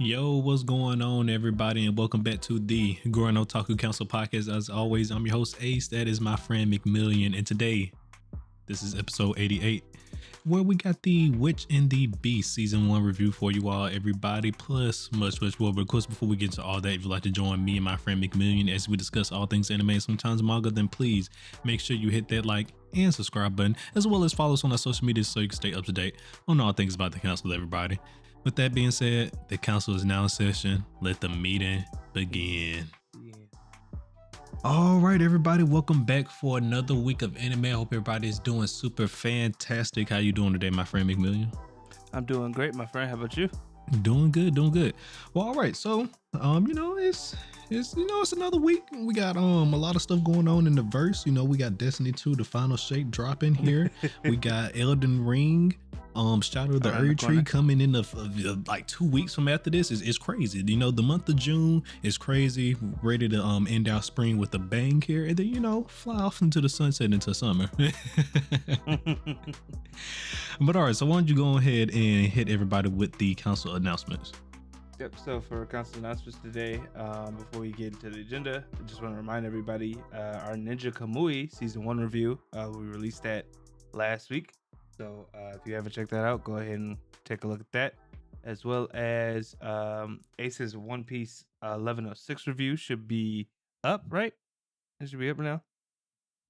Yo, what's going on, everybody, and welcome back to the Gurren Otaku Council podcast. As always, I'm your host, Ace. That is my friend McMillian, and today, this is episode 88, where we got the Witch and the Beast season 1 review for you all, everybody, plus much more. But of course, before we get into all that, if you'd like to join me and my friend McMillian as we discuss all things anime and sometimes manga, then please make sure you hit that like and subscribe button, as well as follow us on our social media so you can stay up to date on all things about the council, everybody. With that being said, the council is now in session. Let the meeting begin. Yeah. All right, everybody, welcome back for another week of anime. I hope everybody is doing super fantastic. How you doing today, my friend McMillian? I'm doing great, my friend. How about you? Doing good. Well, all right. So, it's another week. We got a lot of stuff going on in the verse. We got Destiny 2, the final shape dropping here. We got Elden Ring, Shadow of the Erd Tree coming in like 2 weeks from after this. It's crazy. The month of June is crazy. Ready to end our spring with a bang here, and then fly off into the sunset into summer. But all right, so why don't you go ahead and hit everybody with the council announcements? Yep, so for council announcements today, before we get into the agenda, I just want to remind everybody our Ninja Kamui season 1 review, we released that last week. So if you haven't checked that out, go ahead and take a look at that. As well as Ace's One Piece 1106 review should be up, right? It should be up now?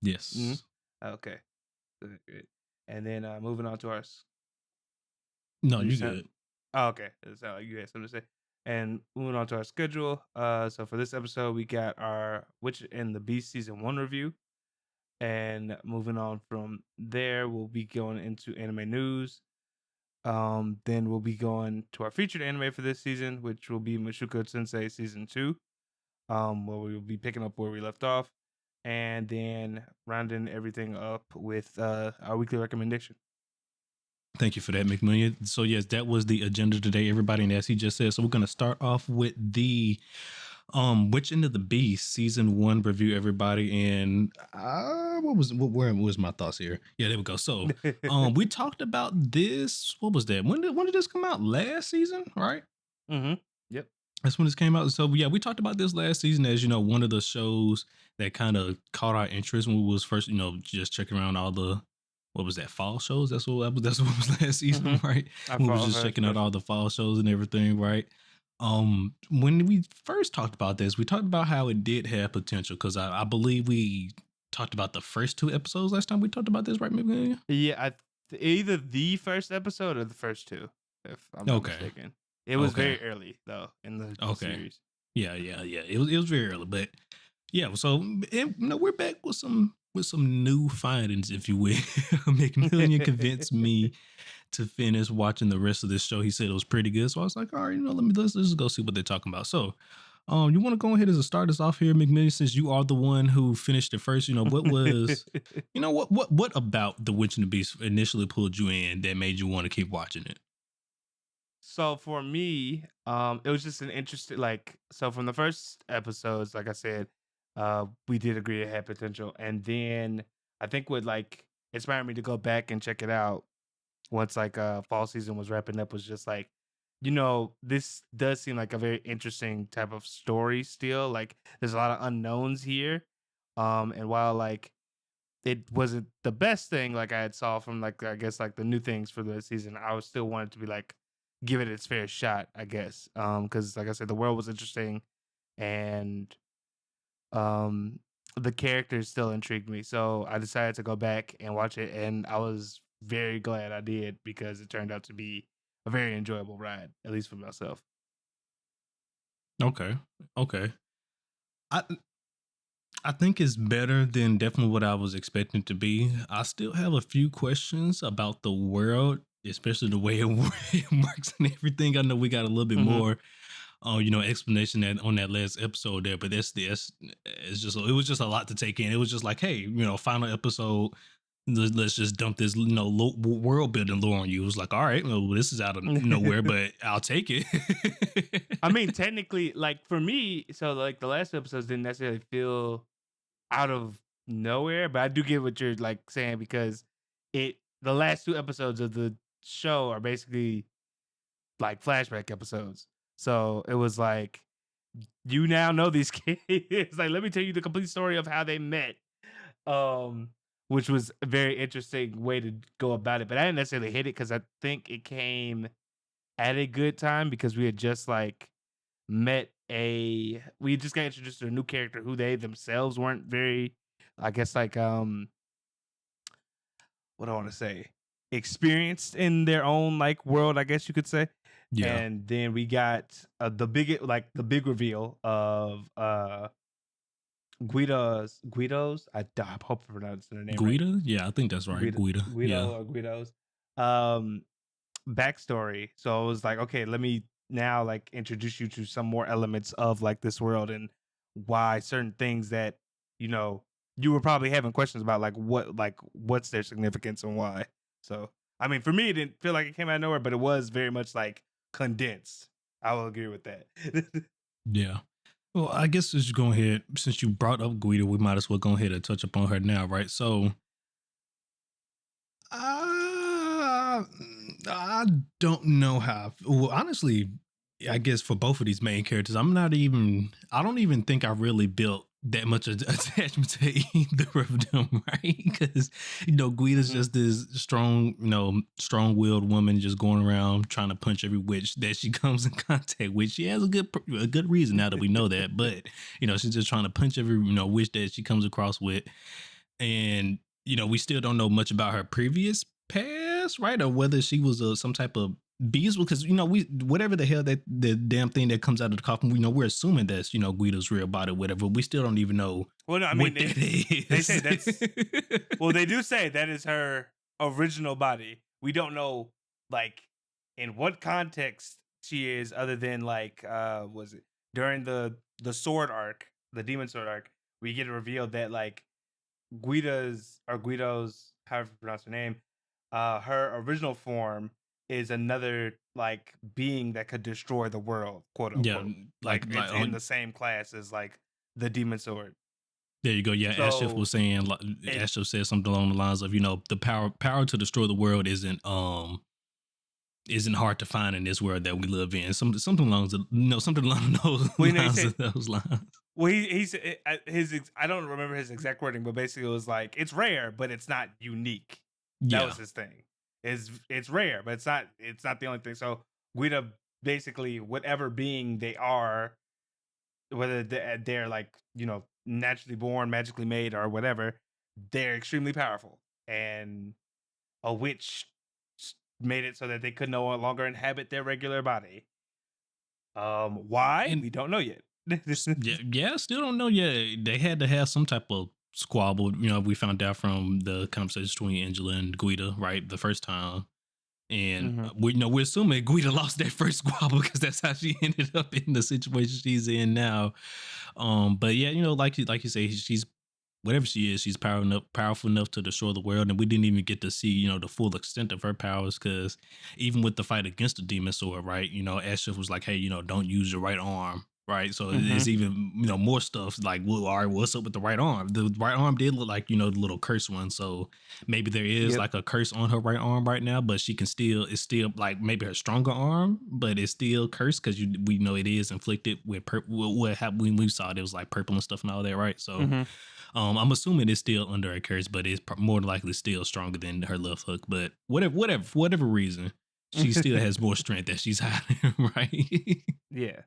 Yes. Mm-hmm. Okay. Good. And then moving on to our... No, you good. Oh, okay. It sounded like you had something to say. And moving on to our schedule. So for this episode, we got our Witch and the Beast season 1 review. And moving on from there, we'll be going into anime news. Then we'll be going to our featured anime for this season, which will be Mushoku Tensei season 2, where we will be picking up where we left off, and then rounding everything up with our weekly recommendation. Thank you for that, McMillian. So yes, that was the agenda today, everybody, and as he just said, so we're going to start off with the Witch and the Beast season 1 review, everybody. And where was my thoughts here? Yeah, there we go. So we talked about this. What was that? When did this come out? Last season, right? Mm-hmm. Yep. That's when this came out. So yeah, we talked about this last season as one of the shows that kind of caught our interest when we was first, just checking around all the, what was that, fall shows? That's what was last season, mm-hmm. Right? We was just checking out all the fall shows and everything, right? When we first talked about this, we talked about how it did have potential, because I believe we talked about the first 2 episodes last time we talked about this, right, McMillian? Yeah, either the first episode or the first 2, if I'm not mistaken. It was very early though in the series. Yeah. It was very early, but yeah. So we're back with some new findings, if you will. McMillian convinced me to finish watching the rest of this show. He said it was pretty good, so I was like, all right, let's just go see what they're talking about. So, you want to go ahead and start us off here, McMillian, since you are the one who finished it first. What was, what about The Witch and the Beast initially pulled you in that made you want to keep watching it? So for me, it was just an interesting, so from the first episodes, like I said, we did agree it had potential. And then I think what inspired me to go back and check it out once fall season was wrapping up was just this does seem like a very interesting type of story still. There's a lot of unknowns here. And while it wasn't the best thing I had saw from I guess the new things for the season, I was still wanted to be give it its fair shot, I guess. Because like I said, the world was interesting and the characters still intrigued me. So I decided to go back and watch it, and I was very glad I did, because it turned out to be a very enjoyable ride, at least for myself. Okay. I think it's better than definitely what I was expecting to be. I still have a few questions about the world, especially the way it works and everything. I know we got a little bit more, explanation on that last episode there, but it was just a lot to take in. It was just hey, final episode, let's just dump this, world building lore on you. It was all right, this is out of nowhere, but I'll take it. I mean, technically, for me, so the last episodes didn't necessarily feel out of nowhere, but I do get what you're saying, because the last 2 episodes of the show are basically flashback episodes. So it was like, you now know these kids. Like, let me tell you the complete story of how they met. Um, which was a very interesting way to go about it. But I didn't necessarily hit it because I think it came at a good time because we had just like we just got introduced to a new character who they themselves weren't very, I guess, like what do I want to say, experienced in their own like world, I guess you could say. Yeah. And then we got the big reveal of Guido's. I hope I'm pronouncing her name right. Guida? Yeah, I think that's right. Guida. Yeah. Guido or Guido's um backstory. So I was like, okay, let me now like introduce you to some more elements of like this world and why certain things that you were probably having questions about, like what's their significance and why. So I mean, for me, it didn't feel like it came out of nowhere, but it was very much like condensed. I will agree with that. Yeah. Well, I guess let's just go ahead. Since you brought up Guida, we might as well go ahead and touch upon her now, right? So, uh, I don't know how. Well, honestly, I guess for both of these main characters, I don't even think I really built that much attachment to either of them, right? Because, Guida's Mhm. just this strong, strong willed woman just going around trying to punch every witch that she comes in contact with. She has a good reason now that we know that, but, she's just trying to punch every, witch that she comes across with. And we still don't know much about her previous past, right? Or whether she was some type of beast, because we whatever the hell that the damn thing that comes out of the coffin, we're assuming that's Guido's real body, whatever. We still don't even know Well, no, I mean what that they is. say that's well, they do say that is her original body. We don't know like in what context she is, other than like was it during the sword arc, the demon sword arc, we get a reveal that like Guido's, however you pronounce her name, her original form is another like being that could destroy the world, quote Yeah, unquote. like Like like it's in the same class as like the demon sword. there you go. Yeah, Ashif So was saying, like, it Ashif said something along the lines of, the power to destroy the world isn't hard to find in this world that we live in. Something along something along those when they lines say of those lines. well he said I don't remember his exact wording, but basically it was like it's rare, but it's not unique. That Yeah. was his thing. It's rare, but it's not the only thing. So Guido basically whatever being they are, whether they're like naturally born, magically made, or whatever, they're extremely powerful. And a witch made it so that they could no longer inhabit their regular body. Why? And We don't know yet. yeah, still don't know yet. They had to have some type of squabble. We found out from the conversation between Angela and Guida, right, the first time. And Mhm. we're assuming Guida lost that first squabble because that's how she ended up in the situation she's in now. But yeah, like you say, she's whatever she is, she's powerful enough to destroy the world. And we didn't even get to see, the full extent of her powers, because even with the fight against the demon sword, right, Ashif was like, hey, don't use your right arm. Right. So it's Mhm. even, more stuff like, well, all right, what's up with the right arm? The right arm did look like, the little curse one. So maybe there is Yep. like a curse on her right arm right now, but it's still like maybe her stronger arm, but it's still cursed because we know it is inflicted with what happened when we saw it. It was like purple and stuff and all that. Right. So Mhm. I'm assuming it's still under a curse, but it's more likely still stronger than her left hook. But for whatever reason, she still has more strength that she's hiding, right? Yeah.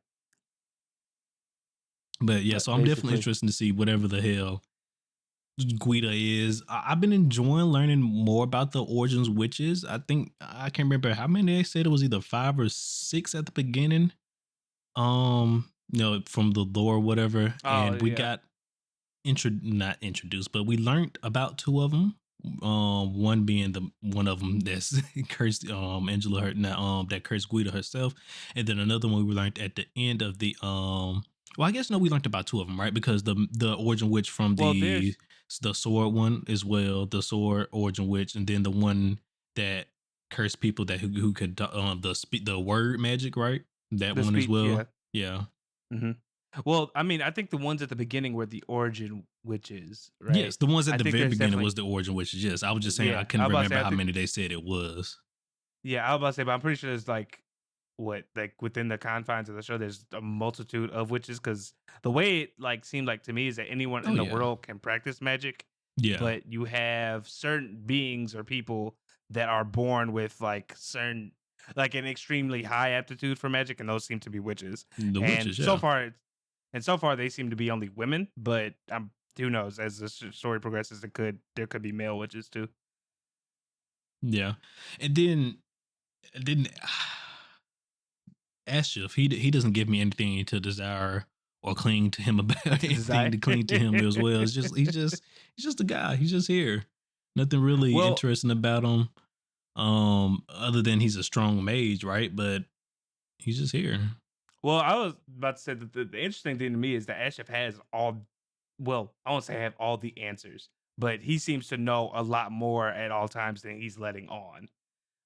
But yeah, But so I'm definitely basically, interested to see whatever the hell Guida is. I've been enjoying learning more about the origins witches. I think I can't remember how many they said. It was either 5 or 6 at the beginning. From the lore, or whatever, oh and we yeah, got not introduced, but we learned about two of them. One being the one of them that's cursed Angela her now that cursed Guida herself, and then another one we learned at the end of the well, I guess no, we learned about two of them, right? Because the origin witch from well the there's sword one as well, the sword origin witch, and then the one that cursed people that who could the word magic, right? That the one as speech, well. yeah. Yeah. Mhm. Well, I mean, I think the ones at the beginning were the origin witches, Yes, right? the ones at I the think very there's beginning definitely was the origin witches. Yes, I was just saying I yeah, I couldn't was about to remember say I how think many they said it was. yeah, I was about to say, but I'm pretty sure there's like what like within the confines of the show, there's a multitude of witches. Because the way it like seemed like to me is that anyone Oh in the yeah, world can practice magic, yeah, but you have certain beings or people that are born with like certain like an extremely high aptitude for magic, and those seem to be witches. the And witches. so Yeah, far, so far they seem to be only women, but who knows? As the story progresses, there could be male witches too. yeah, and then Ashif, he doesn't give me anything to desire or cling to him about To anything desire. to cling to him as well. It's just he's just a guy. He's just here. Nothing really Well, interesting about him. Other than he's a strong mage, right? But he's just here. Well, I was about to say that the interesting thing to me is that Ashif has all, well, I won't say have all the answers, but he seems to know a lot more at all times than he's letting on.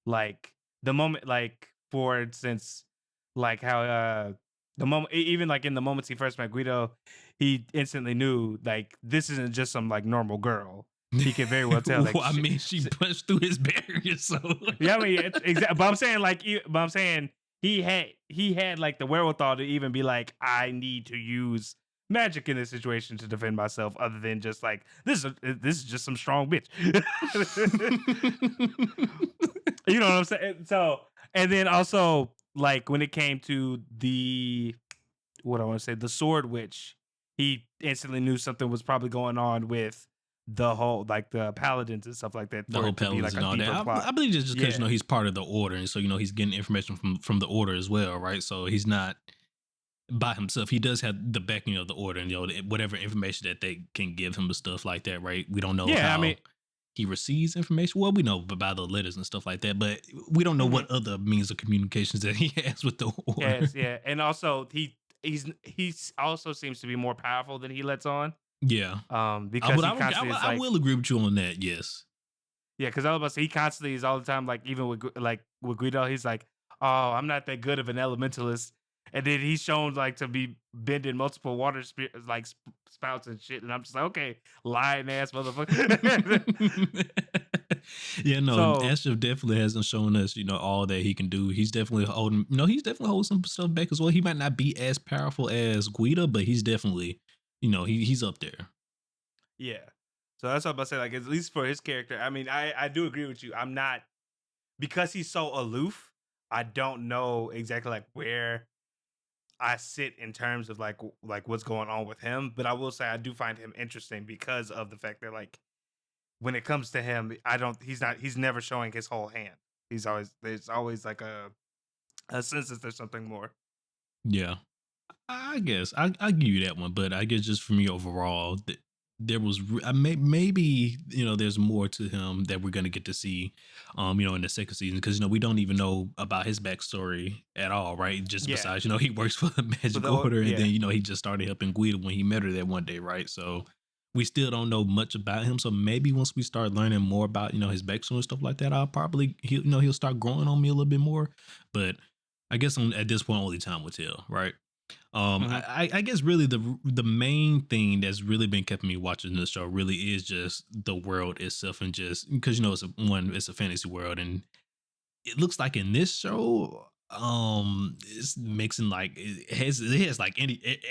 Like the moment, like for instance, like how the moment, even like in the moments he first met Guido, he instantly knew like this isn't just some like normal girl. He could very well tell like Well, I mean, she punched through his barrier, so yeah, I mean, it's exactly. But I'm saying, like, but I'm saying he had like the wherewithal to even be like, I need to use magic in this situation to defend myself, other than just like this is just some strong bitch. You know what I'm saying? So, and then also like when it came to the what I want to say, the sword witch, he instantly knew something was probably going on with the whole like the paladins and stuff like that the for whole it to be paladins like a and all that. deeper I plot. believe it's just because Yeah. he's part of the order, and so he's getting information from the order as well, right? So he's not by himself. He does have the backing of the order, and whatever information that they can give him and stuff like that, right? We don't know Yeah, I mean, how he receives information. Well, we know by the letters and stuff like that, but we don't know mhm. what other means of communications that he has with the order. Yes, yeah, and also he's also seems to be more powerful than he lets on. Yeah, Because he constantly is I like, will agree with you on that. Yes. yeah, because I was about to say he constantly is all the time like even with like with Guido, he's like, oh, I'm not that good of an elementalist, and then he's shown like to be bending multiple water like spouts and shit, and I'm just like, okay, lying ass motherfucker. Yeah, no, So Ashraf definitely hasn't shown us, all that he can do. He's definitely holding, he's definitely holding some stuff back as well. He might not be as powerful as Guida, but he's definitely, he's up there. yeah, so that's what I'm about to say. Like at least for his character, I mean, I do agree with you. I'm not because he's so aloof. I don't know exactly like where I sit in terms of like what's going on with him, but I will say I do find him interesting because of the fact that like when it comes to him, I don't he's never showing his whole hand. There's always like a sense that there's something more. Yeah. I guess I give you that one, but I guess just for me overall, there was maybe there's more to him that we're gonna get to see, in the second season because we don't even know about his backstory at all, right? Just Yeah. besides he works for the For Magic the Order, and then yeah. he just started helping Guido when he met her that one day, right? So we still don't know much about him. So maybe once we start learning more about his backstory and stuff like that, I'll probably he'll start growing on me a little bit more, but. I guess at this point, only time will tell, right? Mhm. I guess really the main thing that's really been keeping me watching this show really is just the world itself, and just because it's a fantasy world, and it looks like in this show, it's mixing like it has like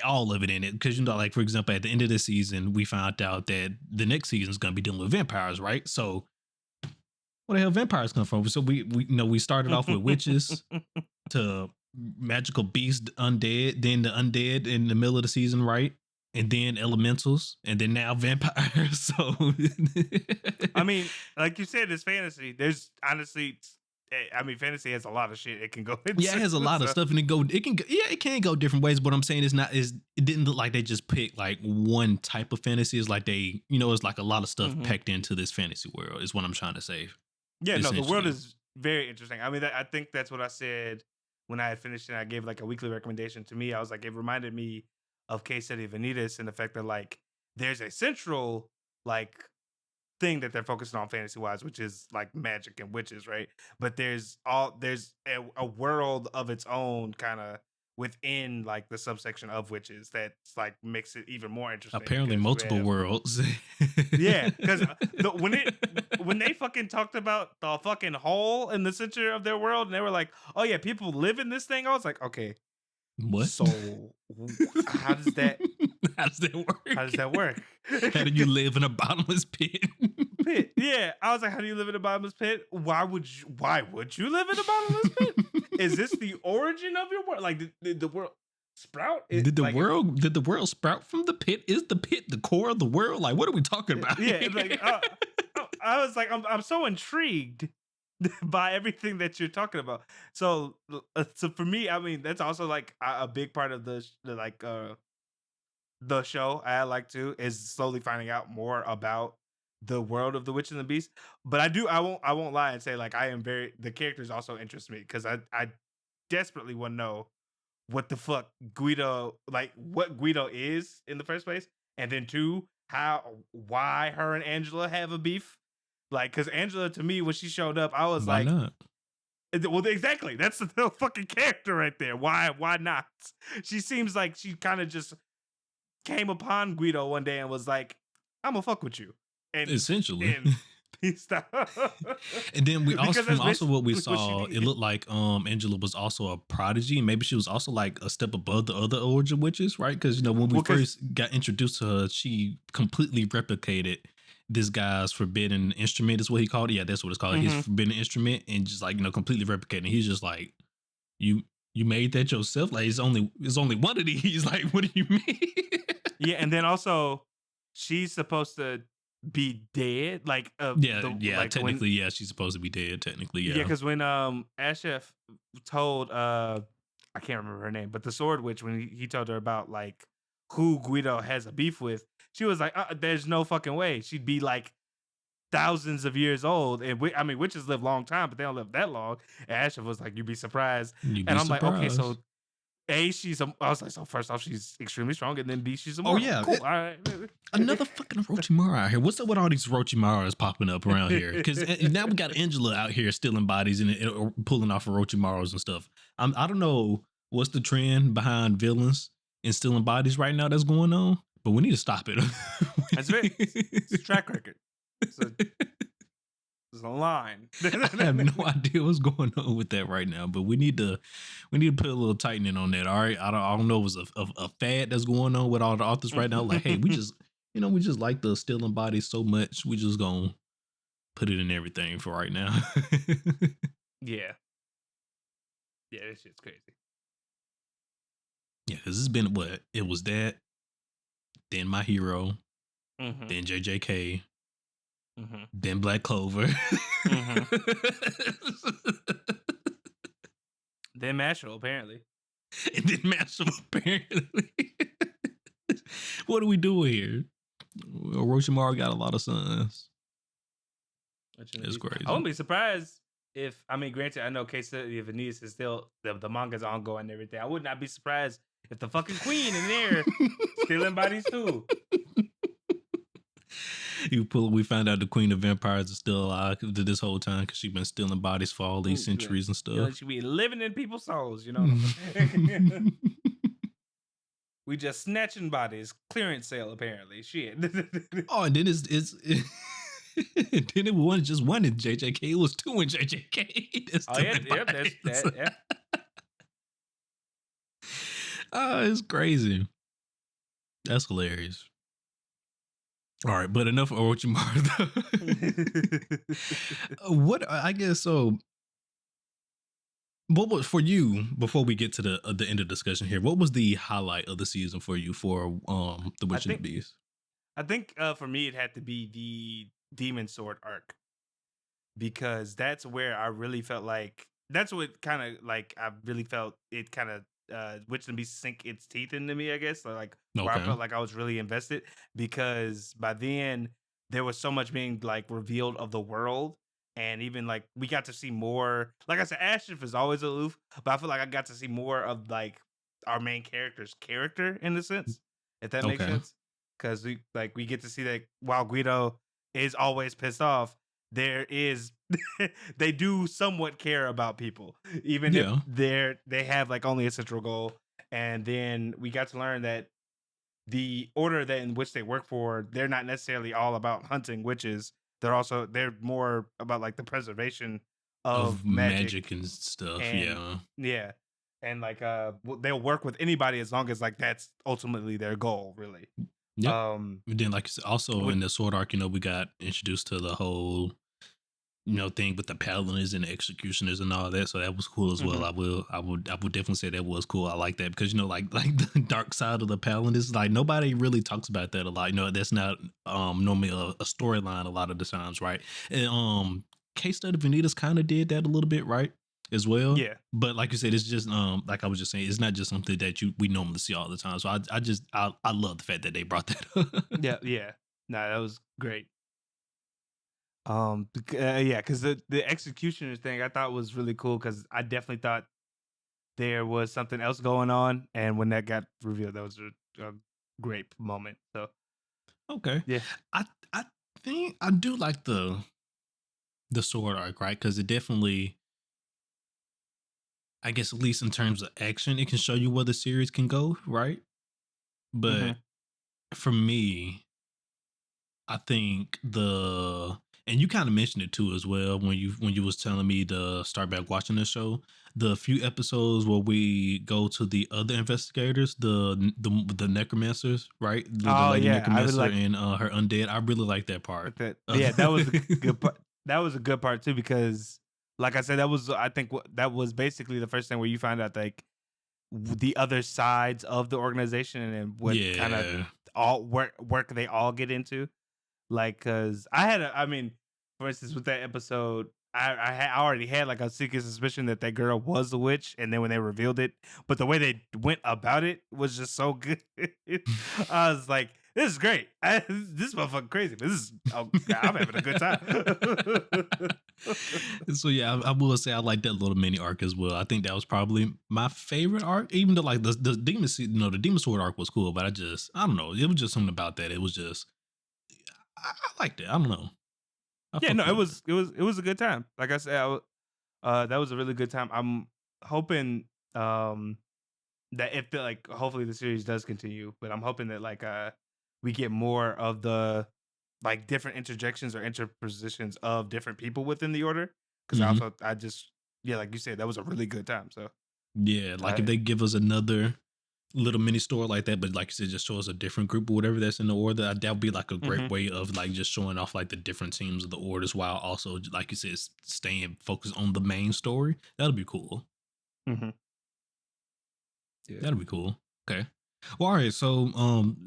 all of it in it because like for example at the end of the season we found out that the next season is going to be dealing with vampires, right? So where the hell vampires come from? So we started off with witches to magical beast undead, then the undead in the middle of the season, right? And then elementals, and then now vampires. So I mean, like you said, it's fantasy. There's honestly, I mean, fantasy has a lot of shit it can go yeah, it into. has a lot of So stuff, and it can go different ways. But I'm saying it didn't look like they just picked like one type of fantasy. It's like it's like a lot of stuff mhm. packed into this fantasy world. Is what I'm trying to say, Yeah, no, the world essentially. is very interesting. I mean, I think that's what I said when I had finished and I gave like a weekly recommendation to me. I was like, it reminded me of Case Study Vanitas and the fact that like there's a central like thing that they're focusing on fantasy wise, which is like magic and witches, right? But there's a world of its own kind of within like the subsection of witches that's like makes it even more interesting. Apparently, Because you multiple have worlds. yeah, because when they fucking talked about the fucking hole in the center of their world, and they were like, "Oh yeah, people live in this thing." I was like, "Okay, What? so how does that How does that work? how does that work?" How do you live in a bottomless pit? Pit? Yeah, I was like, "How do you live in a bottomless pit? Why would you? Why would you live in a bottomless pit? Is this the origin of your world? Like, did the world sprout? It Did the like world sprout from the pit? Is the pit the core of the world? Like, what are we talking about? yeah, like I was like, I'm so intrigued by everything that you're talking about. So for me, I mean, that's also like a big part of the show I like too is slowly finding out more about the world of the Witch and the Beast. But I won't lie and say like I am very the characters also interest me because I desperately want to know what the fuck Guido like what Guido is in the first place, and then two, why her and Angela have a beef. Like, because Angela to me when she showed up, I was Why like, not? well, exactly. That's the fucking character right there. Why not? She seems like she kind of just came upon Guido one day and was like, "I'm gonna fuck with you," and Essentially. and he stopped. And then we also Because from that's also what we basically what she saw, it did. looked like Angela was also a prodigy. Maybe she was also like a step above the other origin witches, right? Because when we Well, because first got introduced to her, she completely replicated this guy's forbidden instrument, is what he called it. Yeah, that's what it's called. His forbidden instrument, and just like completely replicating. He's just like, you made that yourself. Like it's only one of these. Like, what do you mean? yeah, and then also she's supposed to be dead. Like Yeah. like when Technically, yeah, she's supposed to be dead. Technically, yeah, yeah. because when Ashef told I can't remember her name, but the sword witch when he told her about like who Guido has a beef with, she was like, "There's no fucking way." She'd be like thousands of years old, and I mean, witches live long time, but they don't live that long. And Ashef was like, "You'd be surprised," You'd and be I'm like, "Okay, surprised. so." I was like, so first off, she's extremely strong, and then B, she's Oh immortal. yeah, Cool. All right. another fucking Orochimaru out here. What's up with all these Orochimarus popping up around here? Because now we got Angela out here stealing bodies and pulling off Orochimarus and stuff. I don't know what's the trend behind villains and stealing bodies right now that's going on, but we need to stop it. That's it. It's a track record. It's a line. I have no idea what's going on with that right now, but we need to put a little tightening on that. All right, I don't know if it's a fad that's going on with all the authors right now. Like, hey, we just like the stealing bodies so much, we just gonna put it in everything for right now. Yeah. Yeah, this shit's crazy. Yeah, because it's been what it was that, then My Hero, then JJK, then Black Clover. Then Mashal, apparently. And then Mashal, apparently. What are we doing here? Orochimaru got a lot of sons. It's crazy. I wouldn't be surprised if, I mean, granted, I know Case Study of Aeneas is still, the manga's ongoing and everything. I would not be surprised if the fucking queen in there stealing bodies too. We found out the Queen of Vampires is still alive this whole time because she's been stealing bodies for all these centuries and stuff. You know, she be living in people's souls, you know. We just snatching bodies, clearance sale apparently. Shit. Oh, and then and then it wasn't just one in JJK; it was two in JJK. Oh yeah, that's that. Yeah. Oh, it's crazy. That's hilarious. All right, but enough of Orochimaru. What I guess so. What was for you before we get to the end of the discussion here? What was the highlight of the season for you for the Witch and the Beast? I think for me it had to be the Demon Sword arc because that's where I really felt like that's what kind of like I really felt it kind of Witch and the Beast sink its teeth into me, I guess. So, like where I felt like I was really invested because by then there was so much being like revealed of the world. And even like we got to see more. Like I said, Ashif is always aloof, but I feel like I got to see more of like our main character's character in a sense, if that makes sense. Because we get to see that while Guido is always pissed off, there is they do somewhat care about people, even if they have like only a central goal. and then we got to learn that the order that in which they work for, they're not necessarily all about hunting witches. They're more about like the preservation of Of magic magic. and stuff. And Yeah. yeah, and like they'll work with anybody as long as like that's ultimately their goal, really. Yep. um And then, like I said, also with in the sword arc, we got introduced to the whole thing with the paladins and the executioners and all that. So that was cool as well. mhm. I would definitely say that was cool. I like that because like the dark side of the paladins, like nobody really talks about that a lot. That's not normally a storyline a lot of the times, right? And Case Study Vanitas kind of did that a little bit, right? As well. Yeah, But like you said, it's just like I was just saying, it's not just something that we normally see all the time. So I love the fact that they brought that up. yeah, yeah. No, that was great. Yeah, because the executioner thing I thought was really cool because I definitely thought there was something else going on, and when that got revealed, that was a great moment. So Okay. yeah. I think I do like the sword arc, right? Because it definitely, I guess, at least in terms of action, it can show you where the series can go, right? But Hmm. for me, I think and you kind of mentioned it too as well when you was telling me to start back watching the show. The few episodes where we go to the other investigators, the necromancers, right? The Oh lady yeah, I would necromancer like and her undead. I really like that part. with that. Yeah, that was a good part. That was a good part too because, like I said, that was I think that was basically the first thing where you find out like the other sides of the organization and what kind of Yeah. all work they all get into. Like, cause I mean, for instance, with that episode, I already had like a secret suspicion that that girl was a witch, and then when they revealed it, but the way they went about it was just so good. I was like, "This is great. This motherfucker crazy, but this is I'm having a good time." So yeah, I will say I like that little mini arc as well. I think that was probably my favorite arc, even though like the demon, the demon sword arc was cool, but I don't know, it was just something about that. It was just I liked it. I don't know, I Yeah, fucked no, it with it. was it was a good time. Like I said, that was a really good time. I'm hoping that if the like hopefully the series does continue, but I'm hoping that like we get more of the like different interjections or interpositions of different people within the order. Cause Hmm. I just yeah, like you said, that was a really good time. So Yeah, like if I they give us another little mini story like that, but like you said, just show us a different group or whatever that's in the order, that would be like a great hmm way of like just showing off like the different teams of the orders while also, like you said, staying focused on the main story. That'll be cool. hmm yeah. That'll be cool. Okay. Well, all right. So,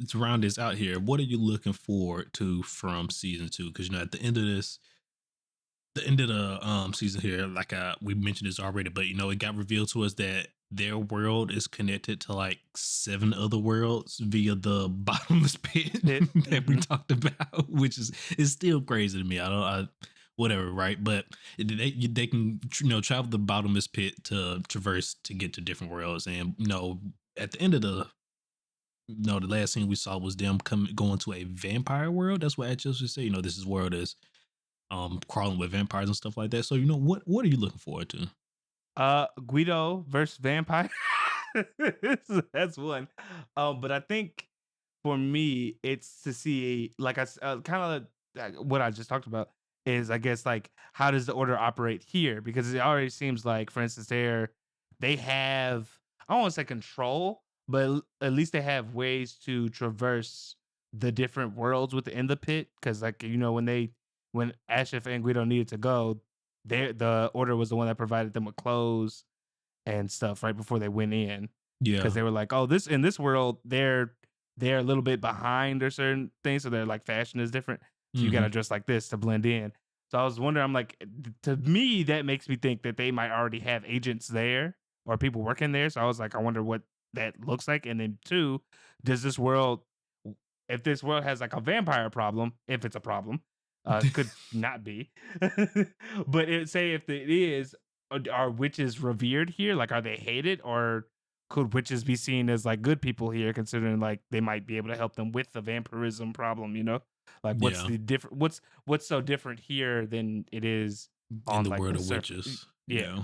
to round this out here, what are you looking forward to from season two? Because at the end of the season here, like we mentioned this already, but it got revealed to us that their world is connected to like 7 other worlds via the bottomless pit It that we hmm talked about, which is still crazy to me. Whatever, right? But they can travel the bottomless pit to traverse to get to different worlds, and at the end of the last scene we saw was them going to a vampire world. That's what Atchis would say. This is world is crawling with vampires and stuff like that. So what are you looking forward to? Guido versus vampire. That's one. But I think for me, it's to see like kind of what I just talked about is I guess like how does the order operate here? Because it already seems like, for instance, they have I don't want to say control, but at least they have ways to traverse the different worlds within the pit. Because like when Ashif and Guido needed to go, the order was the one that provided them with clothes and stuff right before they went in because Yeah. they were like, "Oh, this in this world they're a little bit behind or certain things, so they're like fashion is different, so you got to Hmm. dress like this to blend in." So I was wondering, I'm like, to me that makes me think that they might already have agents there or people working there. So I was like, I wonder what that looks like. And then two, does this world, if this world has like a vampire problem, if it's a problem, could not be, but say if it is, are witches revered here? Like, are they hated, or could witches be seen as like good people here, considering like they might be able to help them with the vampirism problem? Like what's Yeah. the different? What's so different here than it is In on the like world the of surface? witches. Yeah. Yeah.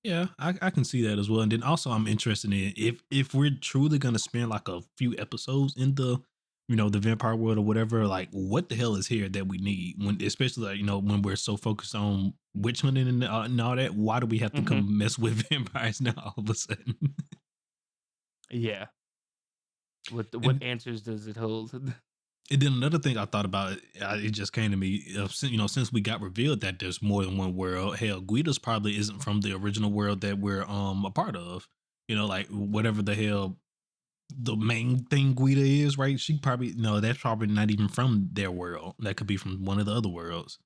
Yeah, I can see that as well. And then also I'm interested in if we're truly gonna spend like a few episodes in the the vampire world or whatever, like what the hell is here that we need when especially like, when we're so focused on witch hunting and all that, why do we have to Hmm. come mess with vampires now all of a sudden? Yeah. What and answers does it hold? and then another thing I thought about, it just came to me, since we got revealed that there's more than one world, hell, Guida's probably isn't from the original world that we're a part of. Like whatever the hell the main thing Guida is, right? She probably no, that's probably not even from their world. That could be from one of the other worlds.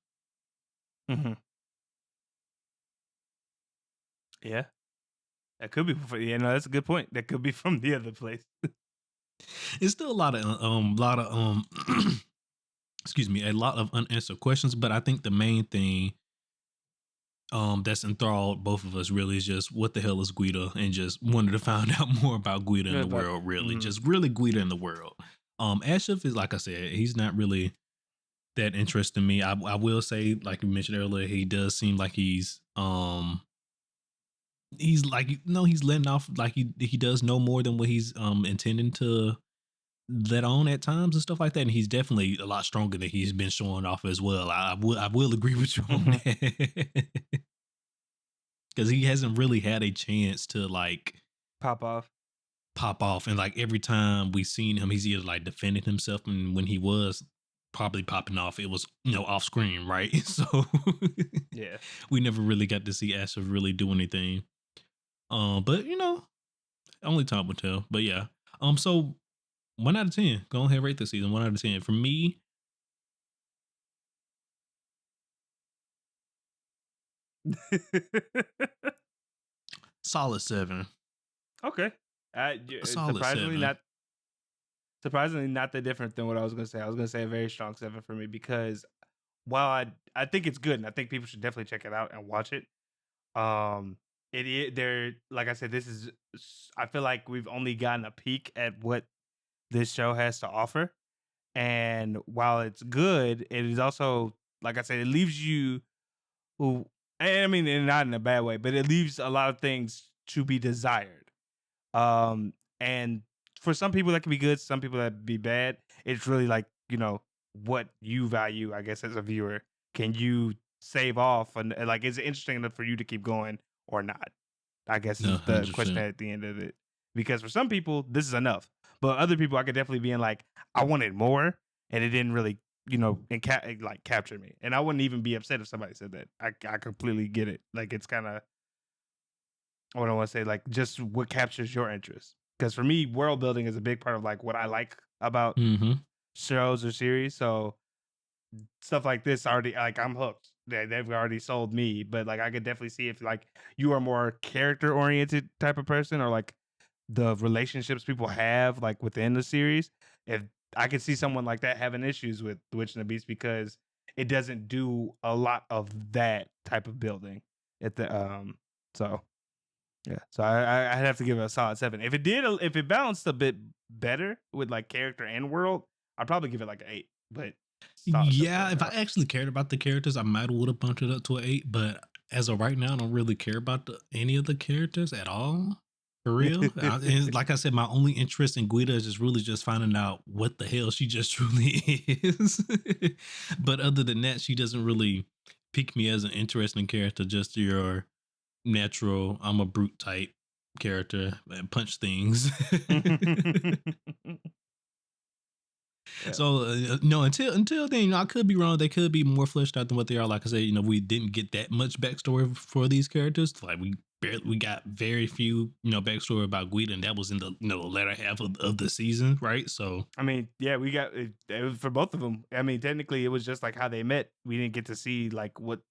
Hmm. Yeah, that could be. That's a good point. That could be from the other place. It's still a lot of excuse me, a lot of unanswered questions, but I think the main thing that's enthralled both of us really is just what the hell is Guida, and just wanted to find out more about Guida in Yeah, the but world, really. mhm. Just really Guida in the world. Ashif is, like I said, he's not really that interesting to me. I will say, like you mentioned earlier, he does seem like he's like, he's letting off like he does know more than what he's intending to let on at times and stuff like that. And he's definitely a lot stronger than he's been showing off as well. I will agree with you on Mhm. that. Because he hasn't really had a chance to like Pop off. pop off, and like every time we seen him, he's either like defending himself, and when he was probably popping off, it was off screen, right? So Yeah. we never really got to see Asher really do anything. But only time will tell. But yeah. So 1 out of 10. Go ahead, rate this season. 1 out of 10 for me. Solid 7. Okay. A solid Surprisingly 7. not that different than what I was gonna say. I was gonna say a very strong 7 for me because while I think it's good and I think people should definitely check it out and watch it. Um, it is there. Like I said, I feel like we've only gotten a peek at what this show has to offer, and while it's good, it is also, like I said, it leaves you who, and I mean, and not in a bad way, but it leaves a lot of things to be desired. And for some people that can be good, some people that be bad. It's really like, what you value, I guess, as a viewer. Can you save off, and like, is it interesting enough for you to keep going or not? I guess No, is the question 100%. at the end of it. Because for some people, this is enough, but other people, I could definitely be in like, I wanted more, and it didn't really, like capture me. And I wouldn't even be upset if somebody said that. I completely get it. Like, it's kind of what I want to say, like, just what captures your interest. Because for me, world building is a big part of like what I like about Mm-hmm. shows or series. So stuff like this already, like, I'm hooked. They've already sold me. But like, I could definitely see if like you are more character oriented type of person, or like the relationships people have like within the series. If I could see someone like that having issues with The Witch and the Beast because it doesn't do a lot of that type of building at the so yeah, so I'd have to give it a solid 7. If it balanced a bit better with like character and world, I'd probably give it like an 8. But solid 7 Yeah, right if I now. actually cared about the characters, I might would have bumped it up to an 8. But as of right now, I don't really care about any of the characters at all. For real. And like I said, my only interest in Guida is just really just finding out what the hell she just truly is. But other than that, she doesn't really pique me as an interesting character, just your natural, I'm a brute type character and punch things. Yeah. So no, until then, I could be wrong. They could be more fleshed out than what they are. Like I said, we didn't get that much backstory for these characters. Like we got very few, backstory about Guida, and that was in the latter half of the season, right? So I mean, yeah, we got it was for both of them. I mean, technically, it was just like how they met. We didn't get to see like what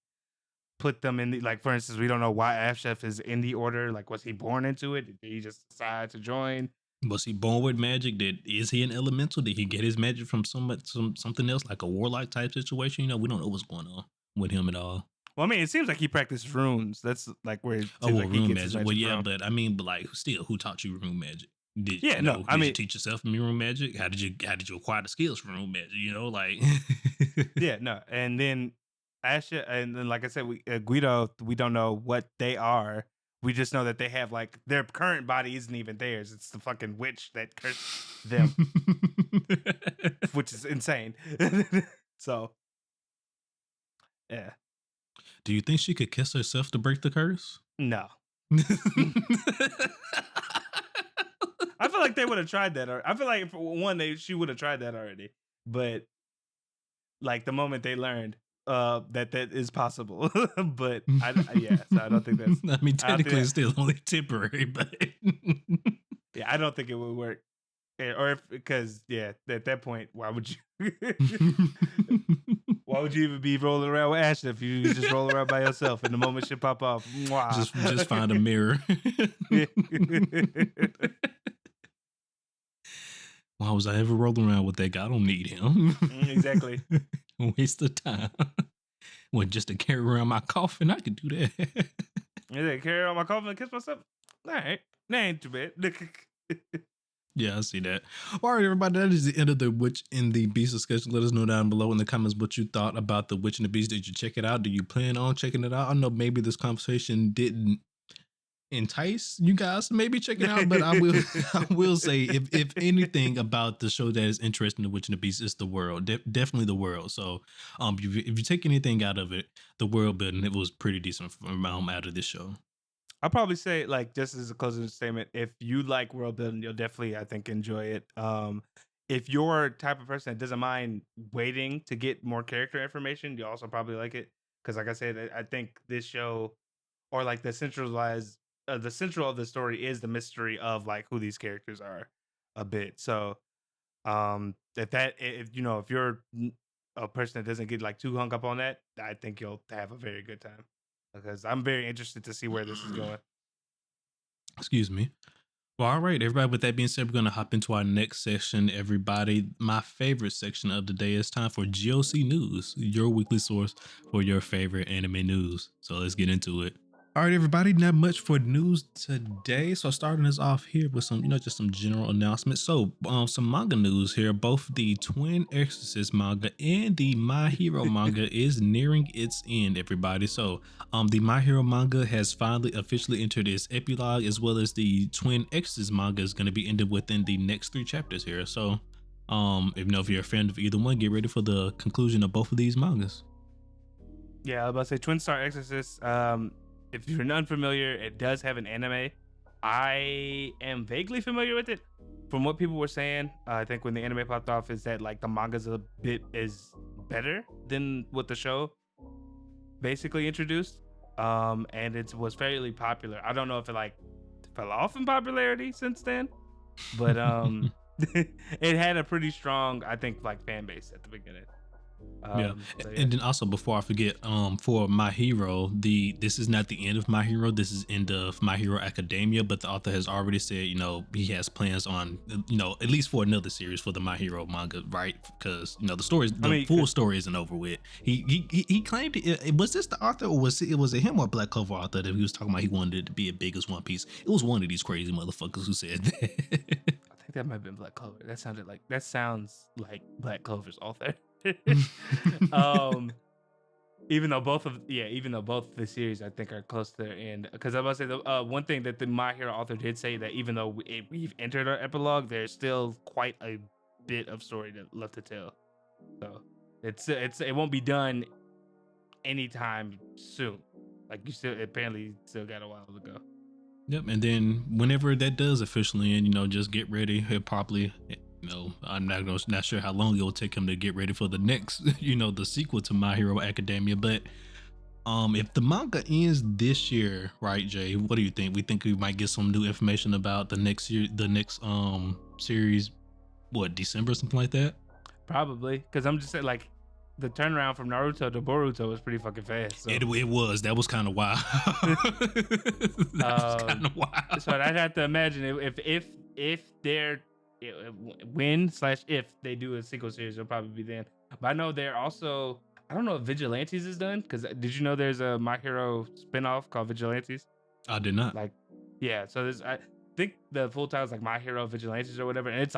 put them in the, like, for instance, we don't know why Afshef is in the order. Like, was he born into it? Did he just decide to join? was he born with magic? Is he an elemental? Did he get his magic from something else, like a warlock type situation? We don't know what's going on with him at all. Well, I mean, it seems like he practiced runes. That's like where it Oh seems well, like he room gets his magic. Well, magic yeah, from. but I mean, but like, still, who taught you room magic? Did Yeah, no, I Did you mean, teach yourself from room magic? How did you acquire the skills from room magic? Like. yeah, no, and then Asha, and then like I said, we Guido, we don't know what they are. We just know that they have like their current body isn't even theirs. It's the fucking witch that cursed them, which is insane. So, yeah, Do you think she could kiss herself to break the curse? no. I feel like they would have tried that. I feel like for one, she would have tried that already. But like the moment they learned that is possible, but yeah, so I don't think that's. I mean, technically, it's still only temporary, but yeah, I don't think it would work. Or if because at that point, why would you? Why would you even be rolling around with Ashley if you just roll around by yourself and the moment shit pop off? Just find a mirror. Why was I ever rolling around with that guy? I don't need him. Exactly. Waste of time. Well, just to carry around my coffin, I could do that. Yeah, carry around my coffin and kiss myself. All right, that ain't too bad. Yeah, I see that. All right, everybody, that is the end of the Witch and the Beast discussion. Let us know down below in the comments what you thought about the Witch and the Beast. Did you check it out? Do you plan on checking it out? I know maybe this conversation didn't entice you guys to maybe check it out, but I will say if anything about the show that is interesting, the Witch and the Beast, is the world. Definitely the world. So if you take anything out of it, the world building, it was pretty decent from out of this show. I'll probably say, like, just as a closing statement, if you like world building, you'll definitely, I think, enjoy it. If you're a type of person that doesn't mind waiting to get more character information, you also probably like it. Because, like I said, I think this show, or like the central of the story is the mystery of like who these characters are a bit. So, if you're a person that doesn't get like too hung up on that, I think you'll have a very good time. Because I'm very interested to see where this is going. Excuse me. Well, all right, everybody. With that being said, we're going to hop into our next session, everybody. My favorite section of the day is time for GOC News, your weekly source for your favorite anime news. So let's get into it. All right, everybody, not much for news today. So starting us off here with some, just some general announcements. So some manga news here. Both the Twin Exorcist manga and the My Hero manga is nearing its end, everybody. So the My Hero manga has finally officially entered its epilogue, as well as the Twin Exorcist manga is going to be ended within the next 3 chapters here. So if you're a fan of either one, get ready for the conclusion of both of these mangas. Yeah, I was about to say Twin Star Exorcist. If you're unfamiliar, it does have an anime. I am vaguely familiar with it. From what people were saying, I think when the anime popped off, is that like the manga's a bit is better than what the show basically introduced. And it was fairly popular. I don't know if it like fell off in popularity since then, but it had a pretty strong, I think, like fan base at the beginning. Yeah. And then also, before I forget, for My Hero, this is not the end of My Hero. This is end of My Hero Academia, but the author has already said, he has plans on, at least for another series for the My Hero manga, right? Because the full story isn't over with. He claimed it was this the author, or was it him or Black Clover author that he was talking about he wanted it to be as big as One Piece? It was one of these crazy motherfuckers who said that. I think that might have been Black Clover. That sounds like Black Clover's author. Even though both the series I think are close to their end, because I must say the one thing that the My Hero author did say, that even though we've entered our epilogue, there's still quite a bit of story left to tell. So it won't be done anytime soon. Like you apparently still got a while to go. Yep, and then whenever that does officially end, just get ready. He'll probably, I'm not sure how long it will take him to get ready for the next, the sequel to My Hero Academia. But if the manga ends this year, right, Jay? What do you think? We think we might get some new information about the next year, the next series, December, something like that? Probably, because I'm just saying, like, the turnaround from Naruto to Boruto was pretty fucking fast. So. It was. That was kind of wild. Was kind of wild. So I'd have to imagine if they're if they do a sequel series, it'll probably be then. But I know they're also, I don't know if Vigilantes is done, because did you know there's a My Hero spinoff called Vigilantes? I did not. Like, yeah. So I think the full title is like My Hero Vigilantes or whatever, and it's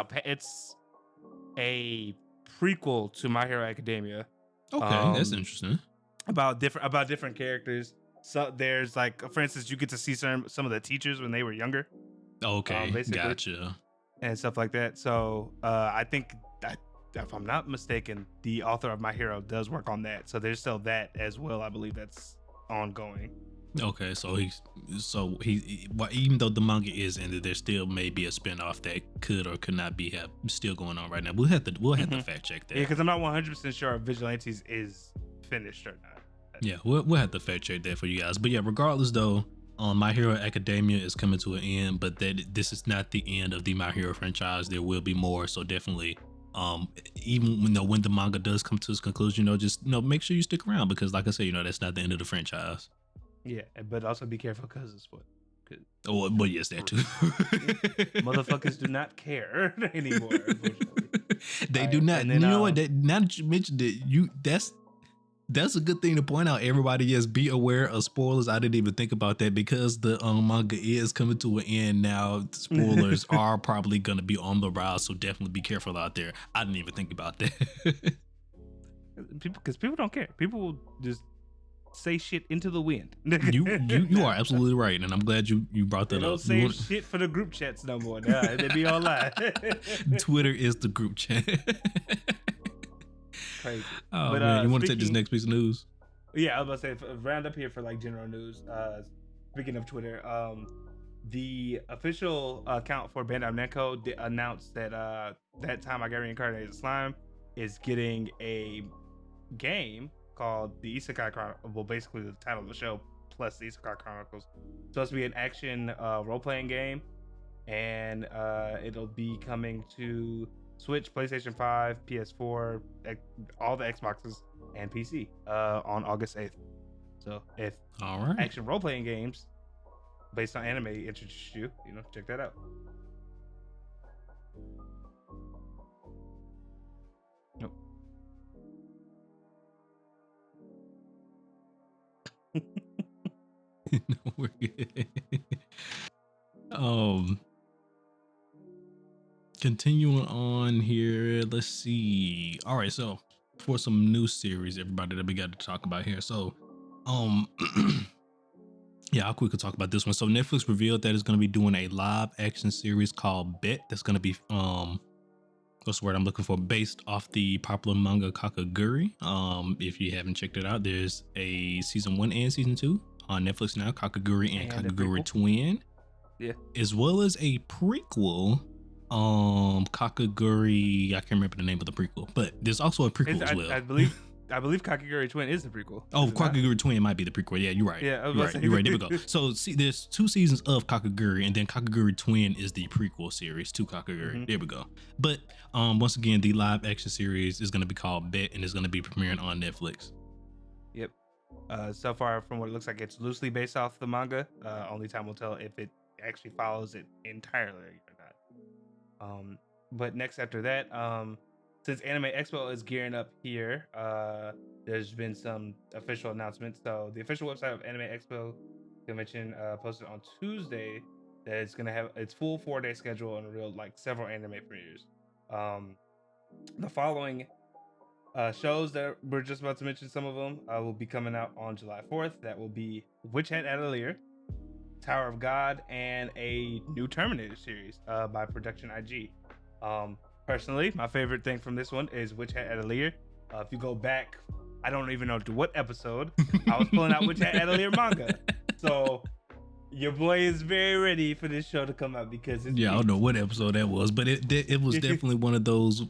a prequel to My Hero Academia. Okay, that's interesting. About different characters. so there's like, for instance, you get to see some of the teachers when they were younger, Okay, basically, gotcha. and stuff like that. So I think that, if I'm not mistaken, the author of My Hero does work on that. So there's still that as well. I believe that's ongoing. Okay, so well, even though the manga is ended, there still may be a spinoff that could or could not be still going on right now. We'll have to fact check that. Yeah, because I'm not 100% sure if Vigilantes is finished or not. Yeah, we'll have to fact check that for you guys. But yeah, regardless though, My Hero Academia is coming to an end, but this is not the end of the My Hero franchise. There will be more, so definitely. Even when the manga does come to its conclusion, just make sure you stick around, because like I said, that's not the end of the franchise. Yeah, but also be careful because it's what. Oh, but yes, that too. Motherfuckers do not care anymore. Unfortunately, they do not. Then, you know what? Now that you mentioned it, that's a good thing to point out. Everybody, yes, be aware of spoilers. I didn't even think about that, because the manga is coming to an end now. Spoilers are probably gonna be on the rise, so definitely be careful out there. I didn't even think about that. Because people don't care. People will just say shit into the wind. you are absolutely right, and I'm glad you brought that they up. Don't say shit for the group chats no more. Nah, they be online. Twitter is the group chat. Crazy. Oh, but, man, you want to take this next piece of news? Yeah, I was about to say, round up here for like general news. Speaking of Twitter, the official account for Bandai Namco announced that That Time I Got Reincarnated as Slime is getting a game called the Isekai Chronicles. Well, basically the title of the show plus the Isekai Chronicles. It's supposed to be an action role-playing game, and it'll be coming to Switch, PlayStation 5, PS4, all the Xboxes, and PC on August 8th. So if action role-playing games based on anime interests you, check that out. Nope. No, we're good. Continuing on here, let's see. All right, so for some new series, everybody, that we got to talk about here. So, yeah, I'll quickly talk about this one. So Netflix revealed that it's going to be doing a live action series called Bet. That's going to be what's the word I'm looking for? Based off the popular manga Kakaguri. If you haven't checked it out, there's a season 1 and season 2 on Netflix now. Kakaguri and Kakaguri Twin. Yeah. As well as a prequel. Kakaguri. I can't remember the name of the prequel, but there's also a prequel as well. I believe Kakaguri Twin is the prequel. Oh, Kakaguri Twin might be the prequel. Yeah, you're right. Yeah, you're right. There we go. So see, there's 2 seasons of Kakaguri, and then Kakaguri Twin is the prequel series to Kakaguri. Mm-hmm. There we go. But once again, the live action series is going to be called Bet, and it's going to be premiering on Netflix. Yep. So far, from what it looks like, it's loosely based off the manga. Only time will tell if it actually follows it entirely or not. But next after that, since Anime Expo is gearing up here, there's been some official announcements. So the official website of Anime Expo Convention posted on Tuesday that it's gonna have its full 4-day schedule and revealed like several anime premieres. The following shows that we're just about to mention, some of them will be coming out on July 4th. That will be Witch Hat Atelier, Tower of God, and a new Terminator series by Production IG. Personally, my favorite thing from this one is Witch Hat Atelier. If you go back, I don't even know to what episode, I was pulling out Witch Hat Atelier manga. So your boy is very ready for this show to come out, because it's I don't know what episode that was, but it was definitely one of those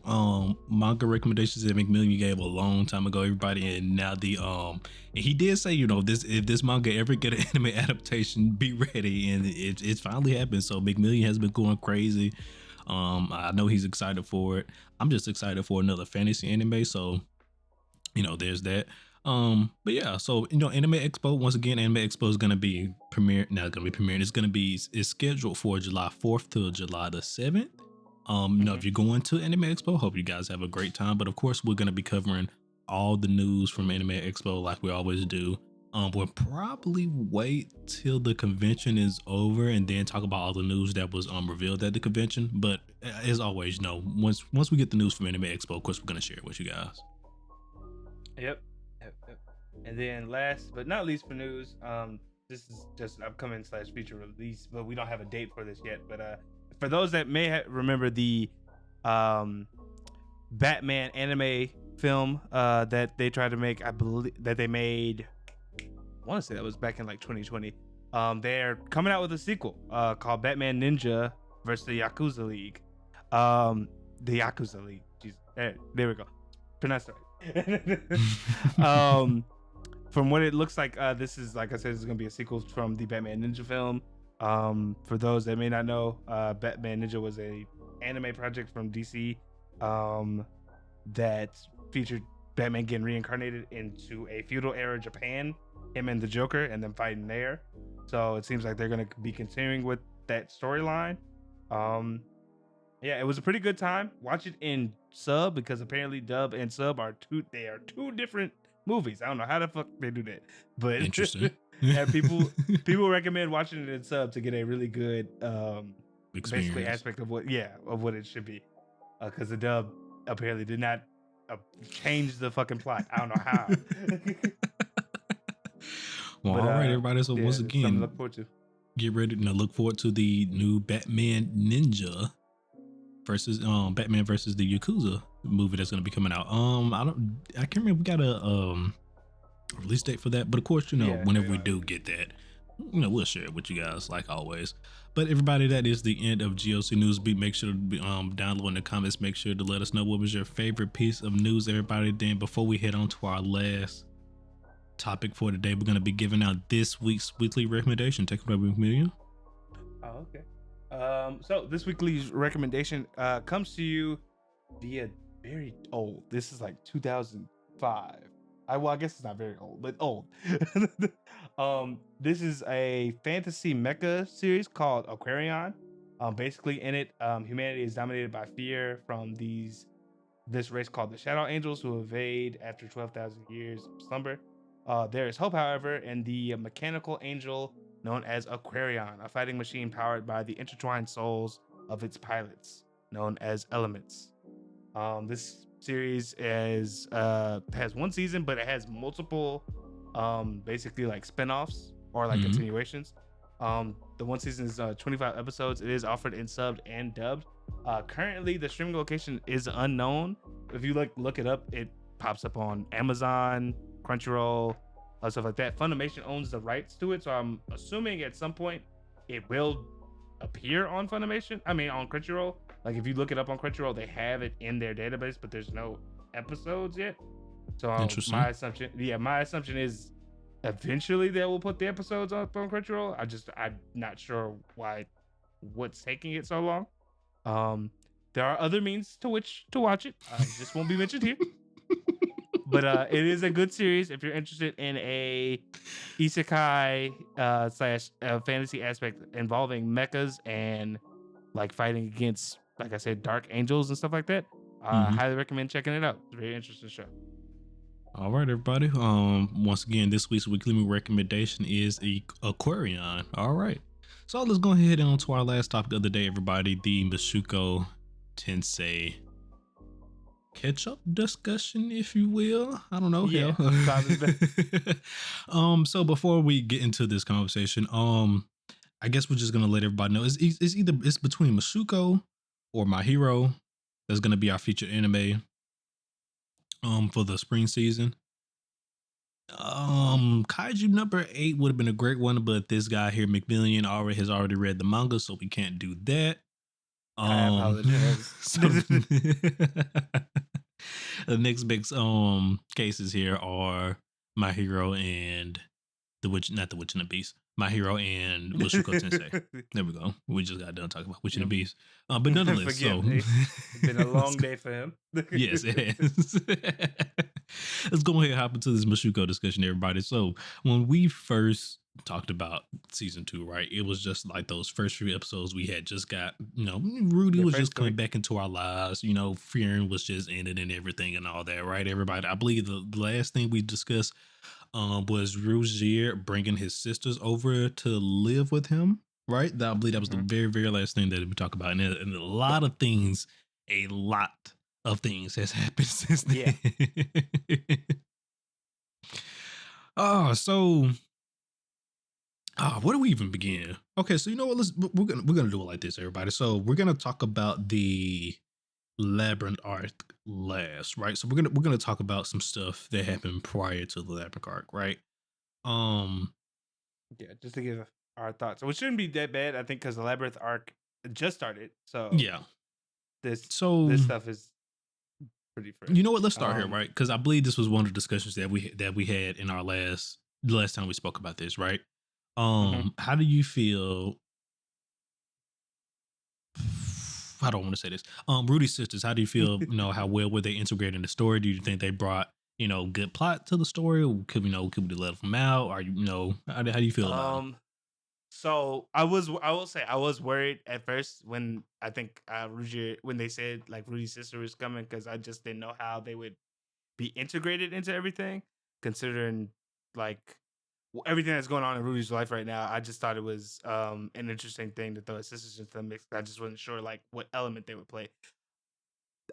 manga recommendations that McMillian gave a long time ago, everybody. And now and he did say, if this manga ever get an anime adaptation, be ready, and it's finally happened. So McMillian has been going crazy. I know he's excited for it. I'm just excited for another fantasy anime. So, there's that. But yeah, so Anime Expo, once again, Anime Expo is gonna be premiering. It's scheduled for July 4th to July the 7th. If you're going to Anime Expo, hope you guys have a great time. But of course, we're gonna be covering all the news from Anime Expo like we always do. We'll probably wait till the convention is over and then talk about all the news that was revealed at the convention. But as always, once we get the news from Anime Expo, of course, we're gonna share it with you guys. Yep. And then last but not least for news, this is just upcoming / future release, but we don't have a date for this yet. But for those that may remember the Batman anime film that they tried to make, I believe that they made. I want to say that was back in like 2020. They're coming out with a sequel called Batman Ninja versus the Yakuza League. The Yakuza League. Jeez. There we go. Pronounced right. From what it looks like, this is, like I said, this is going to be a sequel from the Batman Ninja film. For those that may not know, Batman Ninja was a anime project from DC that featured Batman getting reincarnated into a feudal era Japan, him and the Joker, and then fighting there. So it seems like they're going to be continuing with that storyline. Yeah, it was a pretty good time. Watch it in sub, because apparently dub and sub are two different movies. I don't know how the fuck they do that, but Interesting. yeah, people recommend watching it in sub to get a really good basically aspect of what it should be, because the dub apparently did not change the fucking plot. I don't know how. Well, all right, everybody. So once again, something to look forward to. Get ready to look forward to the new Batman Ninja versus Batman versus the Yakuza movie that's going to be coming out. I can't remember. We got a release date for that, but of course, whenever we do get that, we'll share it with you guys like always. But everybody, that is the end of GOC News Beat. Make sure to download in the comments. Make sure to let us know what was your favorite piece of news, everybody. Then before we head on to our last topic for today, we're going to be giving out this week's weekly recommendation. Take it away, McMillian. Oh, okay. So this weekly's recommendation comes to you via very old. This is like 2005. I guess it's not very old, but old. This is a fantasy mecha series called Aquarion. Basically in it, humanity is dominated by fear from this race called the Shadow Angels, who evade after 12,000 years of slumber. There is hope, however, in the mechanical angel known as Aquarion, a fighting machine powered by the intertwined souls of its pilots, known as elements. This series has one season, but it has multiple basically like spin-offs or like continuations. The one season is 25 episodes. It is offered in subbed and dubbed. Currently the streaming location is unknown. If you look it up, it pops up on Amazon, Crunchyroll, stuff like that. Funimation owns the rights to it, so I'm assuming at some point it will appear on Funimation. I mean, on Crunchyroll. Like if you look it up on Crunchyroll, they have it in their database, but there's no episodes yet. So my assumption is eventually they will put the episodes up on Crunchyroll. I'm not sure what's taking it so long. There are other means to which to watch it. This won't be mentioned here. But it is a good series if you're interested in a isekai / fantasy aspect involving mechas and like fighting against, like I said, dark angels and stuff like that. Highly recommend checking it out. It's a very interesting show. All right, everybody. Once again, this week's weekly recommendation is Aquarion. All right. So let's go ahead on to our last topic of the day, everybody. The Mushoku Tensei catch-up discussion, if you will. I don't know. Yeah. So before we get into this conversation, I guess we're just gonna let everybody know it's between Mushoku or My Hero. That's gonna be our featured anime for the spring season. Kaiju number 8 would have been a great one, but this guy here, McMillian, has already read the manga, so we can't do that. I apologize. The next big cases here are My Hero and not the Witch and the Beast. My Hero and Mushoku Tensei. There we go. We just got done talking about Witch and the Beast. But nonetheless, it's been a long day for him. Yes, it has. Let's go ahead and hop into this Mushoku discussion, everybody. So when we first talked about season 2, right, it was just like those first few episodes we had just got, Rudy was just coming back into our lives, Fearing was just in it and everything and all that, right, everybody? I believe the last thing we discussed was Rogier bringing his sisters over to live with him, right? I believe that was the very, very last thing that we talked about. And a lot of things has happened since then. Yeah. So where do we even begin? Okay, so you know what? We're gonna do it like this, everybody. So we're gonna talk about the labyrinth arc last, right? So we're gonna talk about some stuff that happened prior to the labyrinth arc, right? Um, Yeah, just to give our thoughts, which shouldn't be that bad, I think, because the labyrinth arc just started, so yeah. this So this stuff is pretty you fresh. know what? Let's start here, right? Because I believe this was one of the discussions that we had in our last time we spoke about this, right? Mhm. How do you feel? I don't want to say this. Rudy's sisters. How do you feel? You know, how well were they integrated in the story? Do you think they brought good plot to the story? Or could we let them out? Or how do you feel about them? Um, I will say I was worried at first when I think Rudy when they said like Rudy's sister was coming because I just didn't know how they would be integrated into everything, considering like everything that's going on in Rudy's life right now. I just thought it was an interesting thing to throw his sisters into the mix. I just wasn't sure like what element they would play.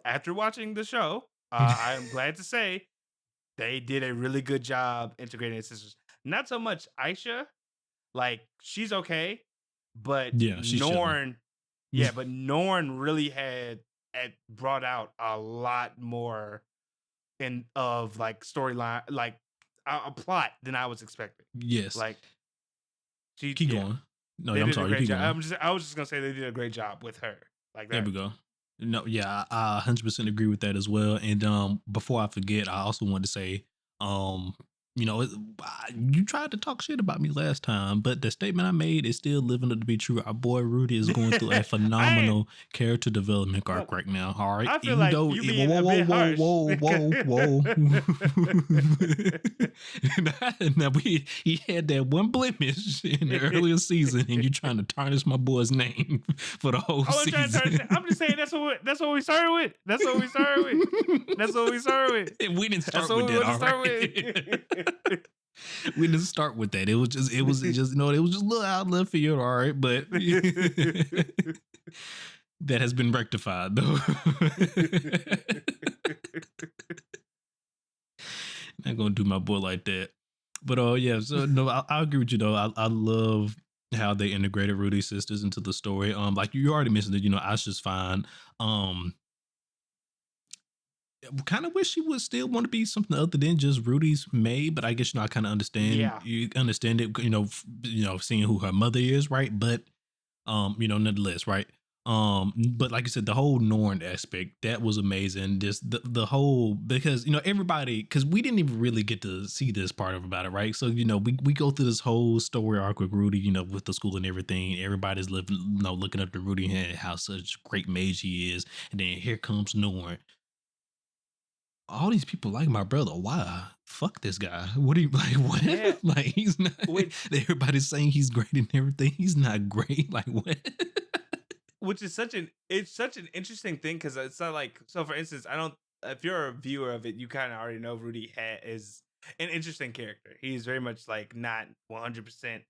After watching the show, I am glad to say they did a really good job integrating his sisters. Not so much Aisha, like she's okay, but Yeah, she's chilling. Norn, yeah, but Norn really had brought out a lot more in of like storyline, like a plot than I was expecting. Yes. Like Keep yeah, going. No, they I'm did a sorry. You great keep job. going. I was just gonna say they did a great job with her, like There that. we go. No, yeah, I 100% agree with that as well. And before I forget, I also wanted to say, um, you tried to talk shit about me last time, but the statement I made is still living up to be true. Our boy Rudy is going through a I phenomenal character development arc well, right now. All right, I feel even like though you whoa, being whoa, a whoa, bit whoa, harsh. whoa, whoa, whoa. Now he had that one blemish in the earlier season, and you trying to tarnish my boy's name for the whole I wasn't trying to turn season. it. I'm just saying that's what we started with. That's what we started with. That's what we started with. We didn't That's start what with we that, want to all start right. with. We didn't start with that. It was just it was just a little out left field, all right. But that has been rectified, though. Not gonna do my boy like that. But yeah. So no, I agree with you though. I love how they integrated Rudy's sisters into the story. Like you already mentioned that Asha's fine. Um, kind of wish she would still want to be something other than just Rudy's maid, but I guess I kind of understand. Yeah. You understand it, seeing who her mother is, right? But nonetheless, right? But like I said, the whole Norn aspect that was amazing. Just the whole because everybody because we didn't even really get to see this part of about it, right? So we go through this whole story arc with Rudy, with the school and everything. Everybody's living, looking up to Rudy and how such great mage he is, and then here comes Norn. All these people like my brother. Why? Fuck this guy. What do you like? Yeah. What? Like he's not. Which Everybody's saying he's great and everything. He's not great. Like what? which is such an interesting thing because it's not like so. For instance, I don't. If you're a viewer of it, you kind of already know is an interesting character. He's very much like not 100%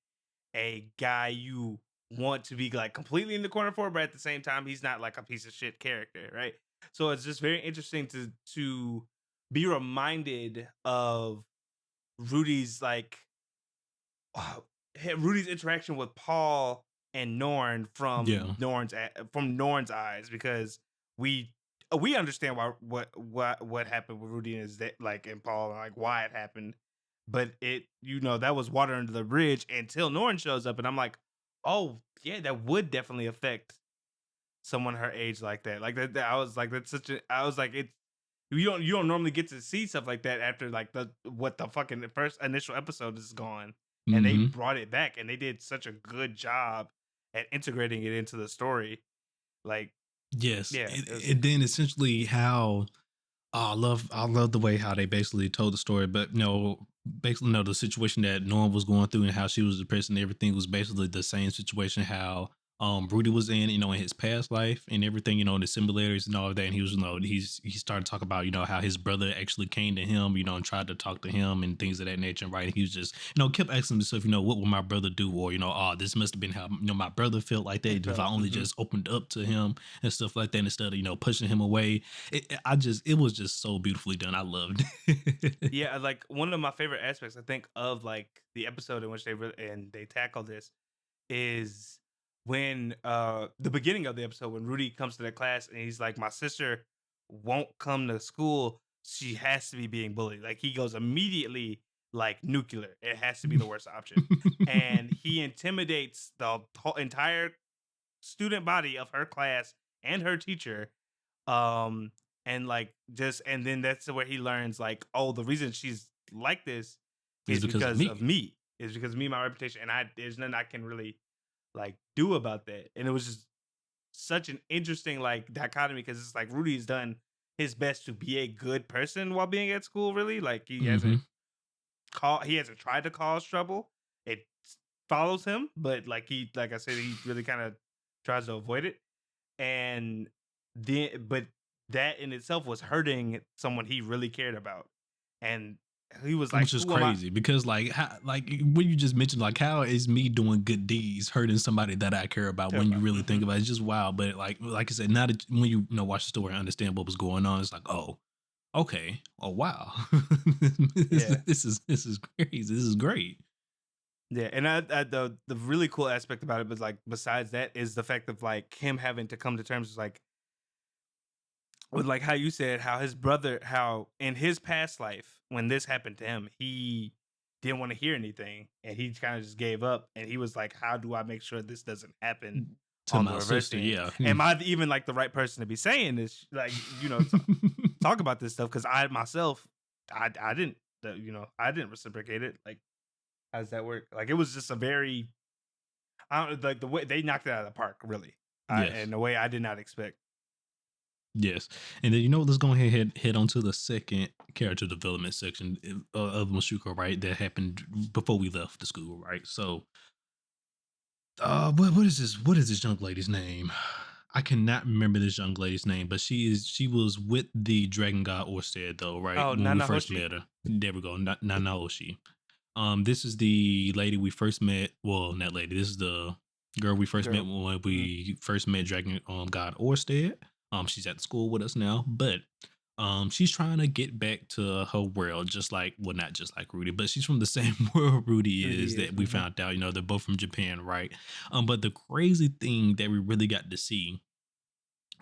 a guy you want to be like completely in the corner for, but at the same time, he's not like a piece of shit character, right? So it's just very interesting to be reminded of Rudy's like Rudy's interaction with Paul and Norn Yeah. from Norn's eyes because we understand what happened with Rudy and his like and Paul and like why it happened, but that was water under the bridge until Norn shows up and I'm like, oh yeah, that would definitely affect someone her age like that. Like that I was like that's such a I was like it's you don't normally get to see stuff like that after like the fucking first initial episode is gone. And they Hmm. brought it back and they did such a good job at integrating it into the story. Like, Yes. yeah, And, it was and then essentially how I love the way how they basically told the story, but basically the situation that Norm was going through and how she was depressed and everything was basically the same situation how Rudy was in, in his past life and everything, the simulators and all of that. And he was, he started to talk about, how his brother actually came to him, and tried to talk to him and things of that nature. Right. And he was just, kept asking himself, what would my brother do? Or, oh, this must have been how, my brother felt like He that if I felt. only just opened up to him and stuff like that instead of, pushing him away. It was just so beautifully done. I loved it. Yeah, like one of my favorite aspects I think of like the episode in which they tackle this is when the beginning of the episode when Rudy comes to the class and he's like, my sister won't come to school, she has to be being bullied. Like he goes immediately like nuclear, it has to be the worst option, and he intimidates the whole entire student body of her class and her teacher. um and like just and then that's where he learns like, oh, the reason she's like this It's is because of because of me. me, is because of me, my reputation, and I there's nothing I can really like do about that. And it was just such an interesting like dichotomy, because it's like Rudy's done his best to be a good person while being at school, really. Like Hmm. he hasn't tried to cause trouble. It follows him, but like I said, he really kind of tries to avoid it. And then but that in itself was hurting someone he really cared about. And he was like, Which is who am I crazy because like when you just mentioned like how is me doing good deeds hurting somebody that I care about care when you about? really think about it, it's just wild. But like I said, now that when watch the story and understand what was going on, it's like, oh, okay, oh wow. this, Yeah. this is crazy. This is great. Yeah, and the really cool aspect about it was like, besides that, is the fact of like him having to come to terms with like how you said how his brother, how in his past life when this happened to him, he didn't want to hear anything and he kind of just gave up, and he was like, how do I make sure this doesn't happen To on the my reverse sister, end? yeah. Am I even like the right person to be saying this, like, talk about this stuff? Because I myself, I didn't, I didn't reciprocate it. Like, how does that work? Like, it was just a very, I don't like the way they knocked it out of the park, really, Yes. in a way I did not expect. Yes, and then let's go ahead and head on to the second character development section of Mushoku, right? That happened before we left the school, right? So, what is this? What is this young lady's name? I cannot remember this young lady's name, but she was with the Dragon God Orsted though, right? Oh, When we first Nanahoshi. met her, there we go, Nanaoshi. This is the lady we first met. Well, not lady. This is the girl we first met Girl. when Mhm. we first met Dragon God Orsted. She's at school with us now, but she's trying to get back to her world, just like, well, not just like Rudy, but she's from the same world Rudy Really is is. that we found out. They're both from Japan, right? But the crazy thing that we really got to see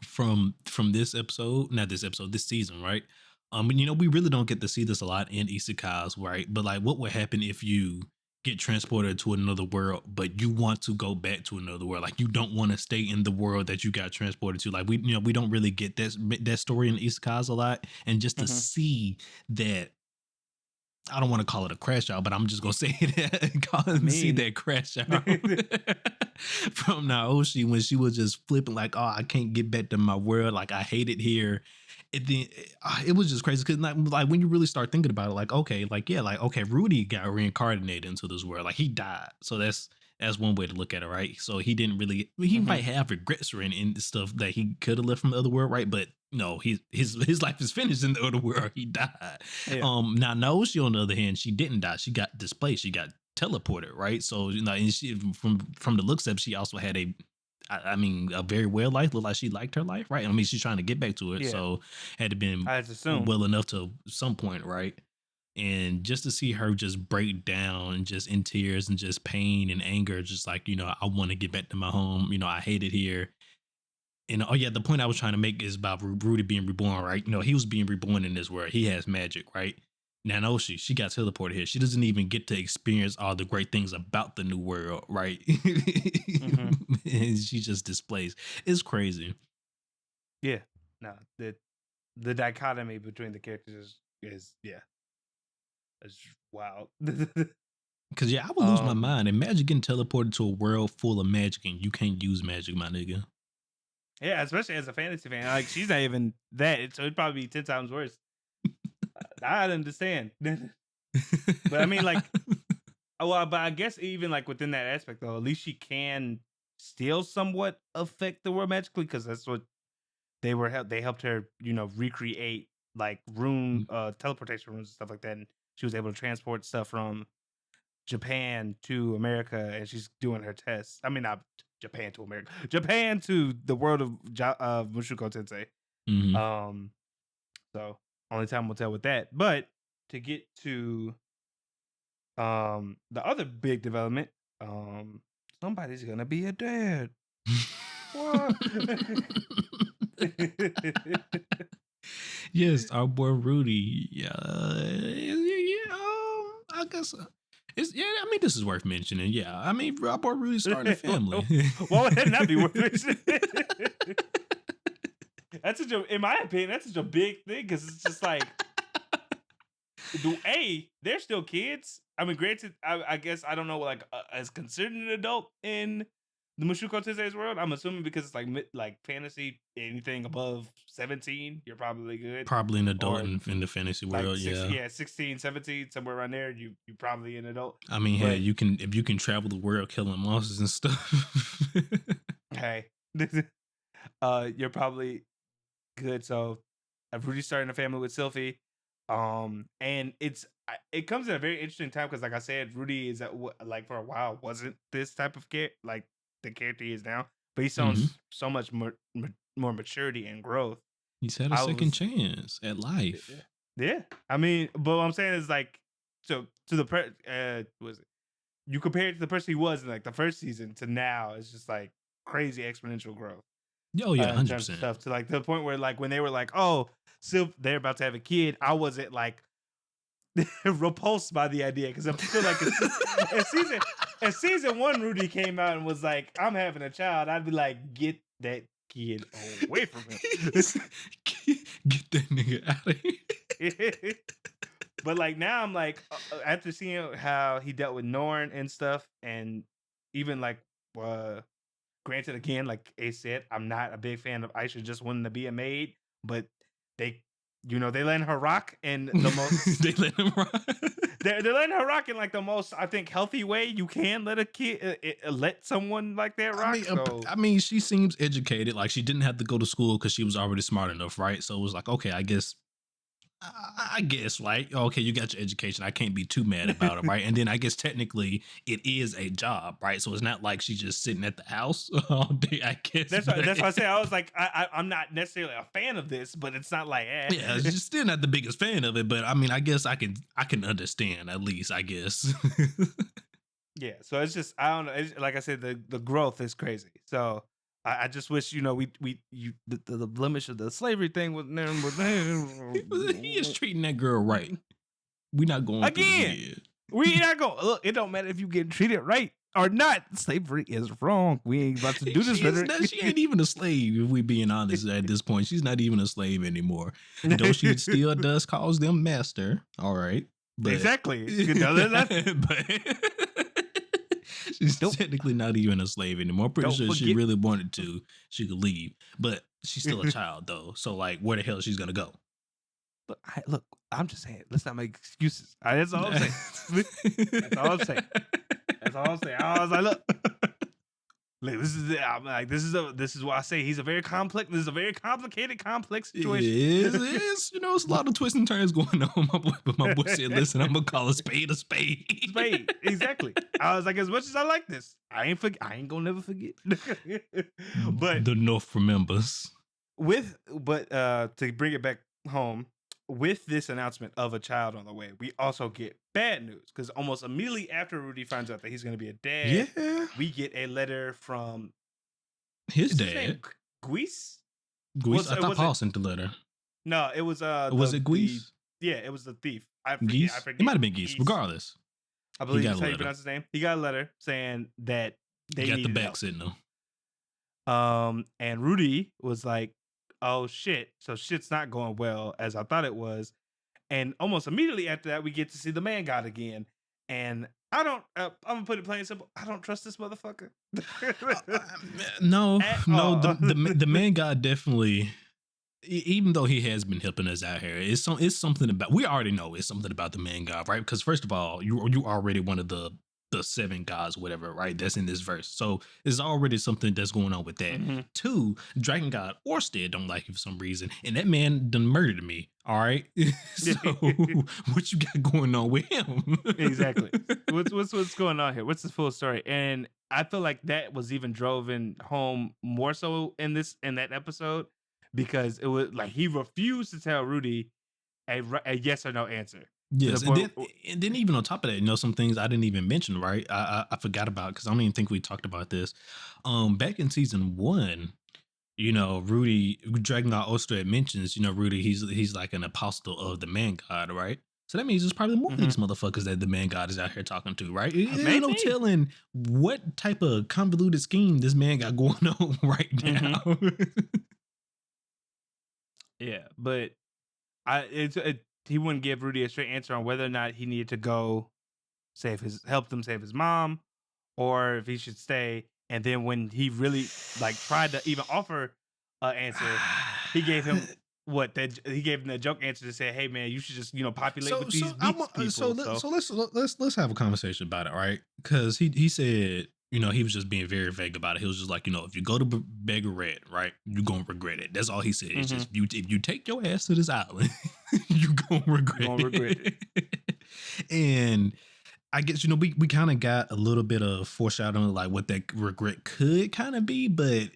from this episode, not this episode, this season, right? And we really don't get to see this a lot in isekais, right? But like, what would happen if you get transported to another world, but you want to go back to another world? Like, you don't want to stay in the world that you got transported to. Like, we don't really get that story in isekais a lot, and just to Mhm. see that, I don't want to call it a crash out, but I'm just gonna say it. I See mean, that crash out from Naoshi when she was just flipping like, "Oh, I can't get back to my world. Like, I hate it here." And then it was just crazy because like when you really start thinking about it, like, okay, like, yeah, like, okay, Rudy got reincarnated into this world, like he died, so that's one way to look at it, right? So he didn't really, he mhm. might have regrets or in stuff that he could have left from the other world, right? But no, his life is finished in the other world. He died. Yeah. Now Naoshi, on the other hand, she didn't die. She got displaced. She got teleported, right? So and she, from the looks of it, she also had I mean, a very well life. Looked like she liked her life, right? I mean, she's trying to get back to it, Yeah. so had to been I'd assume. well enough to some point, right? And just to see her just break down, just in tears and just pain and anger, just like, I want to get back to my home. I hate it here. And oh yeah, the point I was trying to make is about Rudy being reborn, right? He was being reborn in this world. He has magic, right? Nanoshi, she got teleported here. She doesn't even get to experience all the great things about the new world, right? Mhm. And she just displays. It's crazy. Yeah. No, the dichotomy between the characters is yeah, it's wild. Cause yeah, I would lose my um, mind. Imagine getting teleported to a world full of magic and you can't use magic, my nigga. yeah, especially as a fantasy fan, like she's not even that, so it'd probably be 10 times worse. I understand, but I mean, like, oh, well, but I guess even like within that aspect though, at least she can. still somewhat affect the world magically because that's what they helped her, recreate like rune teleportation runes and stuff like that, and she was able to transport stuff from Japan to America, and she's doing her tests. I mean, not Japan to America, Japan to the world of Mushoku Tensei. Mm-hmm. So only time will tell with that. But to get to the other big development, somebody's gonna be a dad. What? Yes, our boy Rudy. Yeah, I guess it's yeah. I mean, this is worth mentioning. Yeah, I mean, our boy Rudy's starting a family. Why would that not be worth mentioning? That's in my opinion, that's such a big thing because it's just like, they're still kids. I mean, granted, I guess I don't know, like, as considered an adult in the Mushoku Tensei's world. I'm assuming because it's like fantasy, anything above 17, you're probably good. Probably an adult Or in the fantasy like world. Yeah, 16, 17, somewhere around there. You probably an adult. I mean, hey, But if you can travel the world killing monsters and stuff. hey, you're probably good. So I've really starting a family with Sylphie. And it comes at a very interesting time because, like I said, Rudy is like for a while wasn't this type of character, like the character he is now, but he shows so much more maturity and growth. He's had a second chance at life. Yeah, I mean, but what I'm saying is like, so to was it? You compare it to the person he was in like the first season to now, it's just like crazy exponential growth. Oh yeah, 100%. Stuff to like the point where like when they were like, oh, they're about to have a kid, I wasn't like repulsed by the idea because I'm still like in season 1, Rudy came out and was like, I'm having a child. I'd be like, get that kid away from him. Get that nigga out of here. But like now I'm like, after seeing how he dealt with Norn and stuff, and even like granted, again, like Ace said, I'm not a big fan of Aisha just wanting to be a maid, but they letting her rock in the most. They let him rock. They're letting her rock in like the most, I think, healthy way you can let a kid let someone like that rock. I mean, she seems educated. Like she didn't have to go to school because she was already smart enough, right? So it was like, okay, I guess, right? Okay, you got your education. I can't be too mad about it, right? And then I guess technically it is a job, right? So it's not like she's just sitting at the house all day, I guess. That's what I said. I was like, I'm not necessarily a fan of this, but it's not like, yeah, she's still not the biggest fan of it. But I mean, I guess I can understand at least, I guess. Yeah, so it's just, I don't know. Like I said, the growth is crazy. So I just wish, the blemish of the slavery thing was never. He is treating that girl right. We're not going again. We not going. Look, it don't matter if you get treated right or not. Slavery is wrong. We ain't about to do this. She ain't even a slave. If we being honest, at this point, she's not even a slave anymore. Though she still does cause them master. All right, but, exactly. She's technically not even a slave anymore. I'm pretty sure she really wanted to, she could leave. But she's still a child, though. So, like, where the hell she's going to go? Look, I'm just saying, let's not make excuses. That's all I'm saying. That's all I'm saying. I was like, look, this is it. I'm like, this is why I say he's a very complex. This is a very complicated, complex situation. It is. It's a lot of twists and turns going on. My boy said, listen, I'm going to call a spade a spade. Spade, exactly. I was like, as much as I like this, I ain't going to never forget. But the North remembers. To bring it back home, with this announcement of a child on the way, we also get bad news because almost immediately after Rudy finds out that he's going to be a dad, we get a letter from his dad, Guis. I thought Paul sent the letter. No, it was was it Guis? Yeah, it was the thief. I forget. It might have been Guis. Regardless, I believe that's how you pronounce his name. He got a letter saying that they got needed the back help. signal. And Rudy was like, oh shit, so shit's not going well as I thought it was. And almost immediately after that, we get to see the man god again. And I don't, I'm gonna put it plain and simple, I don't trust this motherfucker. No, the man god definitely, even though he has been helping us out here, it's something about, we already know it's something about the man god, right? Because first of all, you already one of the the seven gods, whatever, right? That's in this verse. So there's already something that's going on with that. Mm-hmm. Two, Dragon God Orsted don't like you for some reason, and that man done murdered me. All right, so what you got going on with him? Exactly. What's going on here? What's the full story? And I feel like that was even driven home more so in that episode, because it was like he refused to tell Rudy a yes or no answer. To the Yes, point, and then even on top of that, some things I didn't even mention, right? I forgot about because I don't even think we talked about this. Back in season one, Rudy Dragon God Ostrad mentions, Rudy, he's like an apostle of the man god, right? So that means there's probably more of these motherfuckers that the man god is out here talking to, right? There's no telling what type of convoluted scheme this man got going on right now. Yeah, but he wouldn't give Rudy a straight answer on whether or not he needed to go help them save his mom, or if he should stay. And then when he really tried to even offer an answer, he gave him he gave him the joke answer to say, "Hey man, you should just populate with these beast people." Let's have a conversation about it, right? Because he said, he was just being very vague about it. He was just like, if you go to Beggar Red, right, you're gonna regret it. That's all he said. It's just if you take your ass to this island, you're gonna regret it. And I guess we kind of got a little bit of foreshadowing like what that regret could kind of be, but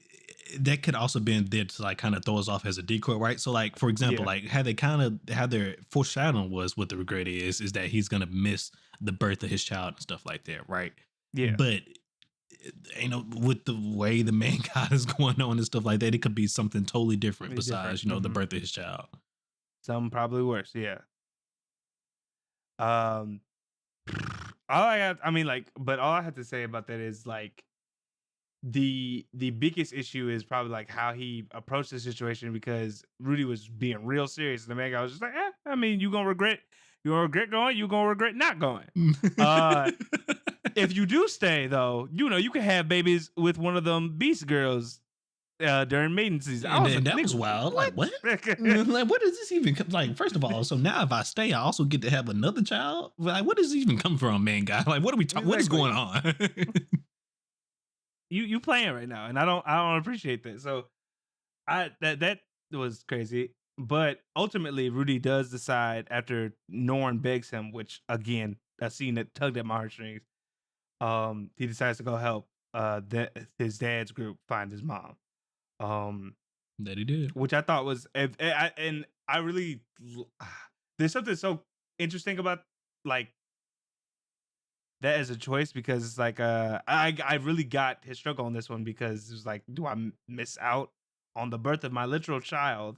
that could also been there to like kind of throw us off as a decoy, right? So like for example, like how their foreshadowing was what the regret is that he's gonna miss the birth of his child and stuff like that, right? Yeah, but with the way the man god is going on and stuff like that, it could be something totally different besides the birth of his child. Something probably worse. Yeah. All I have, but all I have to say about that is like the biggest issue is probably like how he approached the situation, because Rudy was being real serious. And the man guy was just like, you're gonna regret going, you're gonna regret not going. If you do stay though, you can have babies with one of them beast girls during maiden season. And that was wild. Like what? Like what does this even come? Like first of all, so now if I stay, I also get to have another child. Like what does this even come from, man, guy? Like what are we talking? Exactly. What is going on? you playing right now, and I don't appreciate that. So that was crazy. But ultimately, Rudy does decide after Norn begs him, which again a scene that tugged at my heartstrings. He decides to go help his dad's group find his mom. That he did, which I thought was, and I really, there's something so interesting about like that as a choice, because it's like I really got his struggle on this one, because it was like, do I miss out on the birth of my literal child,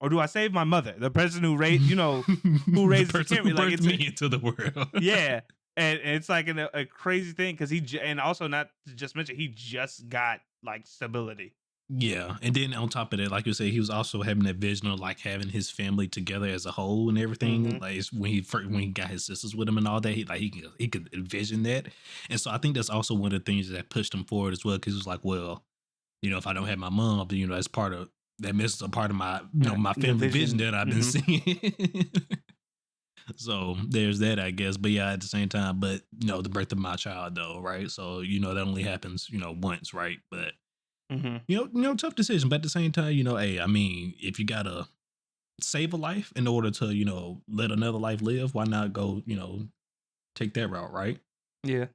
or do I save my mother, the person who raised who raised the kid, like it's me into the world? Yeah. And it's like a crazy thing, because and also not to just mention, he just got like stability. Yeah, and then on top of that, like you said, he was also having that vision of like having his family together as a whole and everything. Like when he got his sisters with him and all that, he could envision that. And so I think that's also one of the things that pushed him forward as well, because it was like, well, if I don't have my mom, then that's part of that misses a part of my my family vision that I've been seeing. So there's that, I guess. But yeah, at the same time, but the birth of my child though, right? So that only happens once, right? But tough decision. But at the same time, hey, if you gotta save a life in order to let another life live, why not go take that route, right? Yeah.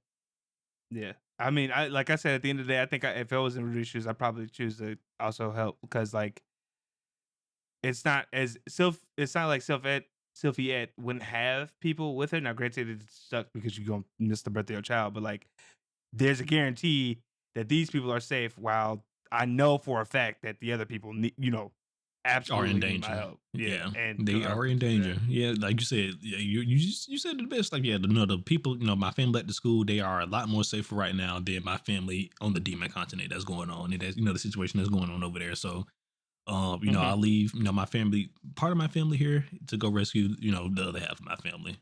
I like I said, at the end of the day, I think if I was in Rudy's shoes, I'd probably choose to also help, because like it's not like Sylphie Ed wouldn't have people with her. Now, granted, it sucks because you're gonna miss the birthday of your child, but like there's a guarantee that these people are safe, while I know for a fact that the other people absolutely are in danger. My help. Yeah, and they are in danger. Yeah, like you said, you said it the best. Like the people, my family at the school, they are a lot more safer right now than my family on the Demon Continent that's going on, and that's the situation that's going on over there. So I'll leave, my family, part of my family here to go rescue, the other half of my family.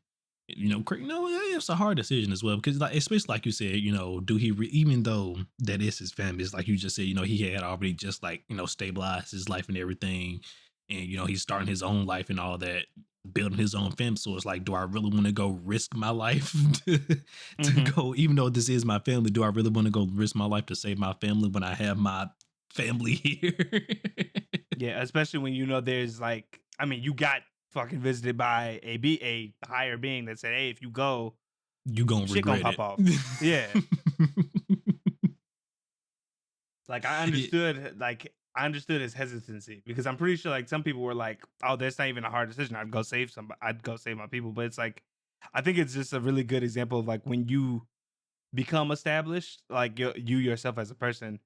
It's a hard decision as well, because like, especially like you said, do he, even though that is his family, it's like you just said, he had already just like, stabilized his life and everything. And, he's starting his own life and all that. building his own family. So it's like, do I really want to go risk my life to Hmm. go, even though this is my family, do I really want to go risk my life to save my family when I have my family here? Yeah, especially when you know there's like, I mean, you got fucking visited by a higher being that said, "Hey, if you go, You gonna shit gonna regret pop it. off." Yeah, like Yeah, I understood his hesitancy because I'm pretty sure like some people were like, "Oh, that's not even a hard decision. I'd go save somebody. I'd go save my people." But it's like, I think it's just a really good example of like when you become established, like you yourself as a person,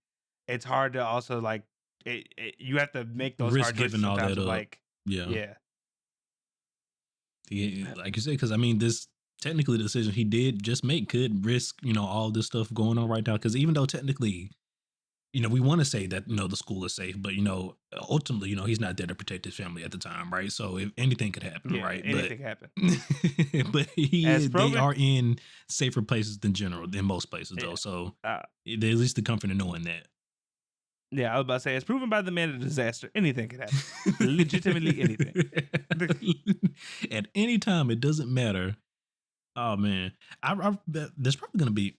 it's hard to also like you have to make those risk hard choices giving all sometimes that of up. like, Yeah. yeah, Yeah, like you said, because I mean, this technically the decision he did just make could risk, all this stuff going on right now. Because even though technically, we want to say that the school is safe, but ultimately, he's not there to protect his family at the time, right? So if anything could happen, yeah, right? But anything happen. but As they proven, are in safer places than most places though. yeah, So uh, there's at least the comfort of knowing that. yeah, I was about to say, as proven by the man of disaster, anything could happen. Legitimately anything. At any time, it doesn't matter. Oh man, I bet there's probably gonna be.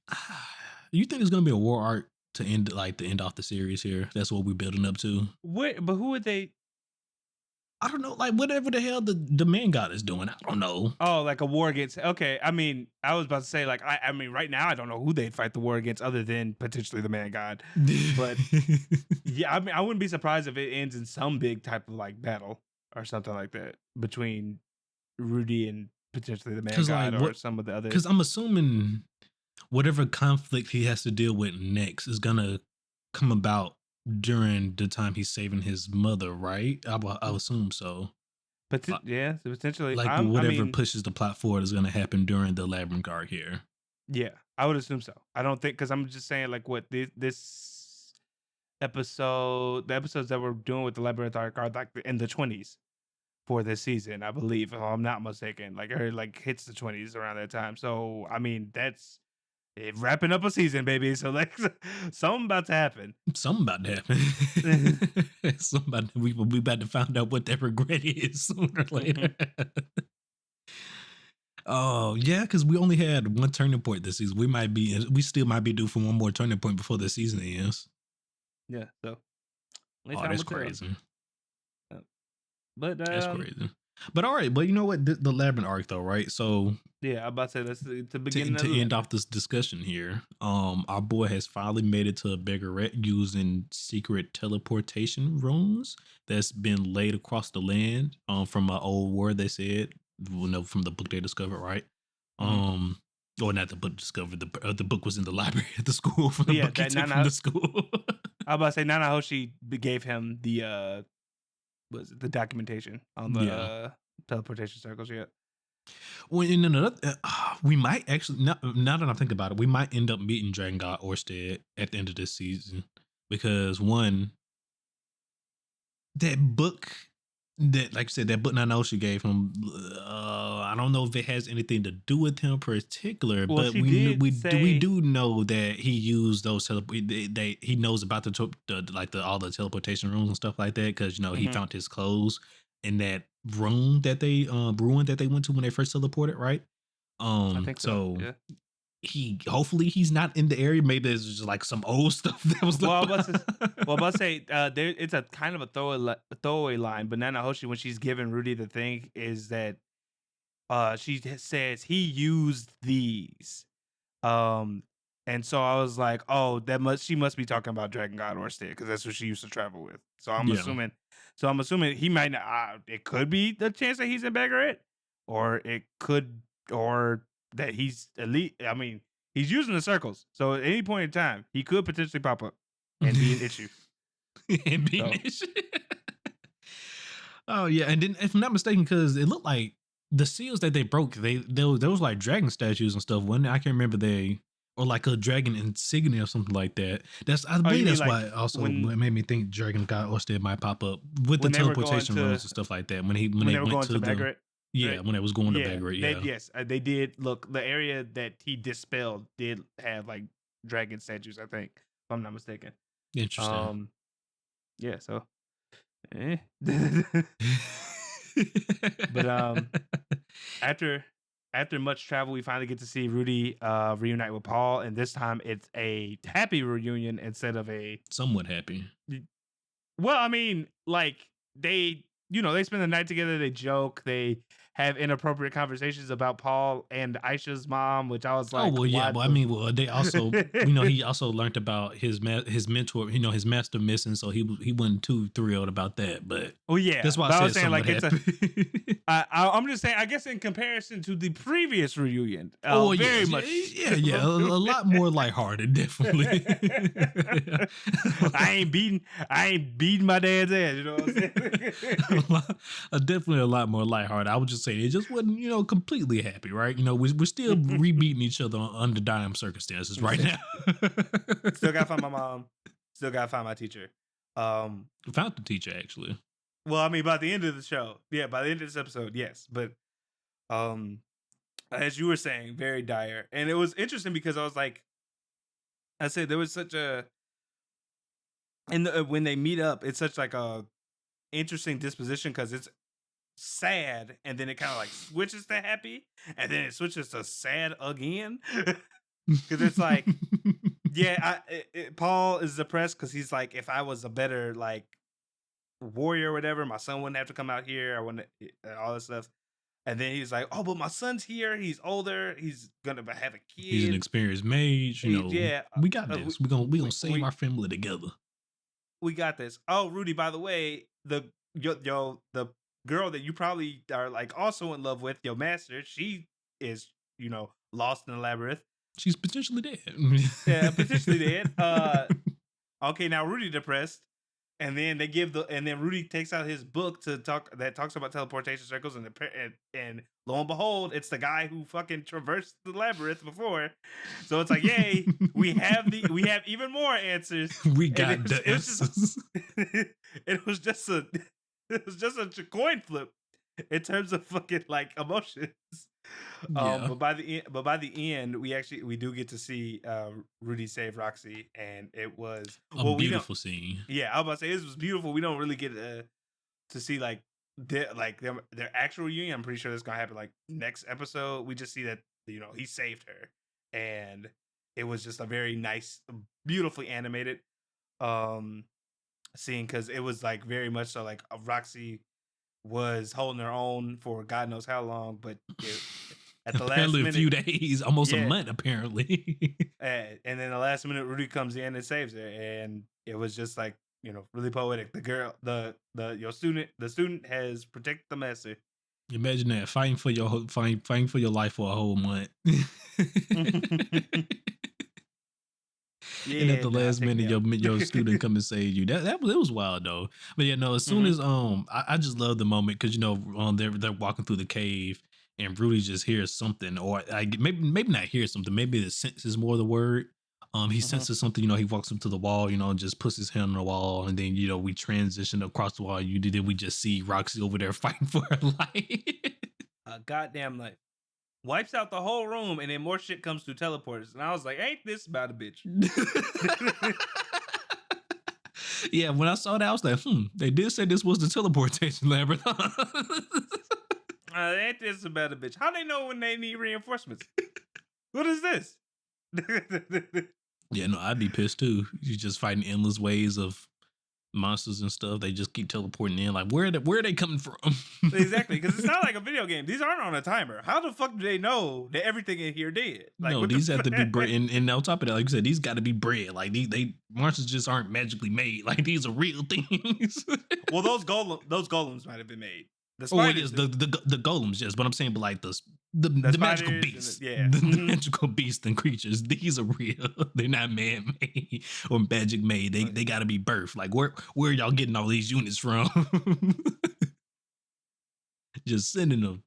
You think there's gonna be a war arc to end off the series here? That's what we're building up to. What? But who would they? I don't know, like whatever the hell the man god is doing. I don't know. Oh, like a war against. Okay, I mean, I was about to say like I mean, right now I don't know who they'd fight the war against other than potentially the man god, but yeah, I mean, I wouldn't be surprised if it ends in some big type of like battle or something like that between Rudy and potentially the man Because like god or what? some of the other. Because I'm assuming whatever conflict he has to deal with next is gonna come about during the time he's saving his mother, right? I assume so. Uh, Yeah, so potentially. Like I whatever mean, pushes the plot forward is gonna happen during the labyrinth arc here. yeah, I would assume so. I don't think because I'm just saying like what this episode, the episodes that we're doing with the labyrinth arc are like in the 20s for this season, I believe, if I'm not mistaken. Like, or like hits the 20s around that time. So I mean, that's wrapping up a season, baby. So like, something about to happen. Something about to happen. We about to find out what that regret is sooner or later. Hmm. Oh yeah, because we only had one turning point this season. We still might be due for one more turning point before the season ends. Yeah. So only Oh, time that's will tell. crazy. Uh, But That's crazy. But all right, but you know what? The labyrinth arc though, right? So yeah, I'm about to say that's the to beginning of the to end off labyrinth. this discussion here, our boy has finally made it to a Beggarette using secret teleportation runes that's been laid across the land. From an old war they said, from the book they discovered, right? Mhm. Um, or not the book discovered. The book was in the library at the school from the But yeah, book he that took from Nana. the school. I was about to say Nanahoshi gave him the was it the documentation on the Yeah. teleportation circles. Yeah. Well, in another, we might actually now that I think about it, we might end up meeting Dragon God Orsted at the end of this season because one, that book that, like I said, that book Nanoshi gave him, I don't know if it has anything to do with him particular, Well, but she did we say. do know that he used those he knows about the all the teleportation rooms and stuff like that because he Mhm, found his clothes in that room that they ruin that they went to when they first teleported, right? I think so. So Yeah. hopefully he's not in the area. Maybe there's just like some old stuff that was Well, left I was about to, behind. well, I was about to say there. It's a kind of a throwaway line, but Nanahoshi when she's giving Rudy the thing is that says he used these. Um, and so I was like, oh, she must be talking about Dragon God Orsted because that's what she used to travel with. Yeah. So I'm assuming he might not. It could be the chance that he's in Baggerit, or it could, or that he's elite. I mean, he's using the circles, so at any point in time, he could potentially pop up and be an issue. And being So this shit. Oh yeah, and then if I'm not mistaken, because it looked like the seals that they broke, there was like dragon statues and stuff. When I can't remember or like a dragon insignia or something like that. I oh, you believe mean that's like why also when made me think Dragon God Orsted might pop up with the when they were going teleportation to runes and stuff like that. When when they they were went going to to the Baggerit, yeah right? when they was going to Yeah, Baggery, yeah. they did look the area that he dispelled did have like dragon statues, I think, if I'm not mistaken. Interesting. Um yeah, so eh. But after much travel, we finally get to see Rudy reunite with Paul, and this time it's a happy reunion instead of a. Somewhat happy. Well, I mean, like they spend the night together, they joke, they have inappropriate conversations about Paul and Aisha's mom, which I was Oh like, well, yeah. what Well, I mean, well, they also, he also learned about his mentor, his master missing, so he wasn't too thrilled about that. But Oh yeah, that's why I but I was said saying somewhat like it's a. happy. I'm just saying. I guess in comparison to the previous reunion, Oh very yes, much. yeah, a lot more lighthearted, definitely. I ain't beating my dad's ass. You know what I'm saying? Definitely a lot more lighthearted. I would just say it just wasn't, completely happy, right? We're still rebeating each other under dire circumstances right now. Still gotta find my mom. Still gotta find my teacher. Found the teacher actually. Well, I mean, by the end of the show, yeah, by the end of this episode, yes, but as you were saying, very dire, and it was interesting because I was like, I said there was such a, and when they meet up, it's such like a interesting disposition because it's sad, and then it kind of like switches to happy, and then it switches to sad again, because it's like, yeah, Paul is depressed because he's like, if I was a better like warrior or whatever, my son wouldn't have to come out here. I wouldn't, all this stuff. And then he's like, oh, but my son's here. He's older. He's gonna have a kid. He's an experienced mage. Yeah, we got this. We're gonna save our family together. We got this. Oh, Rudy, by the way, the girl that you probably are like also in love with, your master, she is, lost in the labyrinth. She's potentially dead. Yeah, potentially dead. Okay, now Rudy depressed. And then then Rudy takes out his book that talks about teleportation circles, and lo and behold, it's the guy who fucking traversed the labyrinth before. So it's like, yay, we have even more answers. We got the answers. It was just a coin flip in terms of fucking like emotions. Yeah. But by the end, we do get to see Rudy save Roxy, and it was a beautiful scene. Yeah, I was about to say this was beautiful. We don't really get to see like their actual reunion. I'm pretty sure that's gonna happen like next episode. We just see that he saved her, and it was just a very nice, beautifully animated scene, because it was like very much so like Roxy was holding her own for God knows how long, but at the last minute, a few days, almost a month, apparently. And then the last minute, Rudy comes in and saves her, and it was just like really poetic. The girl, the student has protected the master. Imagine that, fighting for your life for a whole month. Yeah, and at the last minute, your student come and save you. It was wild though. But yeah, no. As soon as I just love the moment because they're walking through the cave and Rudy just hears something, or maybe not hear something. Maybe the sense is more the word. He senses something. He walks up to the wall. And just puts his hand on the wall, and then we transition across the wall. Then we just see Roxy over there fighting for her life. A goddamn life. Wipes out the whole room, and then more shit comes through teleporters. And I was like, ain't this about a bitch? Yeah, when I saw that, I was like, they did say this was the teleportation labyrinth. Ain't this about a bitch? How they know when they need reinforcements? What is this? Yeah, no, I'd be pissed too. You just fighting endless waves of monsters and stuff. They just keep teleporting in. Like, where are they coming from? Exactly, because it's not like a video game. These aren't on a timer. How the fuck do they know that everything in here dead? Like, no, these have to be bred. And on top of that, like you said, these got to be bred. Like they monsters just aren't magically made. Like, these are real things. Well, those golems might have been made. The golems, yes. But I'm saying, but like the magical beasts, the magical beasts and creatures, these are real. They're not man made or magic made. They got to be birthed. Like, where are y'all getting all these units from? Just sending them.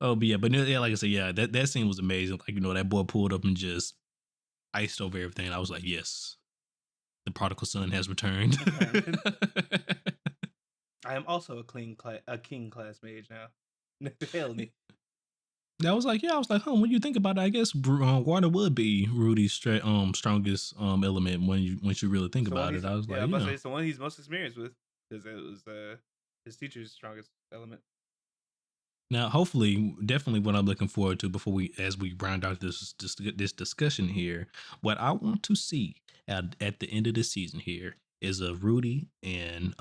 Oh, but yeah, like I said, yeah, that scene was amazing. Like, that boy pulled up and just iced over everything. And I was like, yes, the prodigal son has returned. I am also a king class mage now. Hell me. I was like, when you think about it, I guess water would be Rudy's strongest element when you really think about it. I was like, say it's the one he's most experienced with, because it was his teacher's strongest element. Now, hopefully, definitely what I'm looking forward to before as we round out this discussion here, what I want to see at the end of the season here is a Rudy and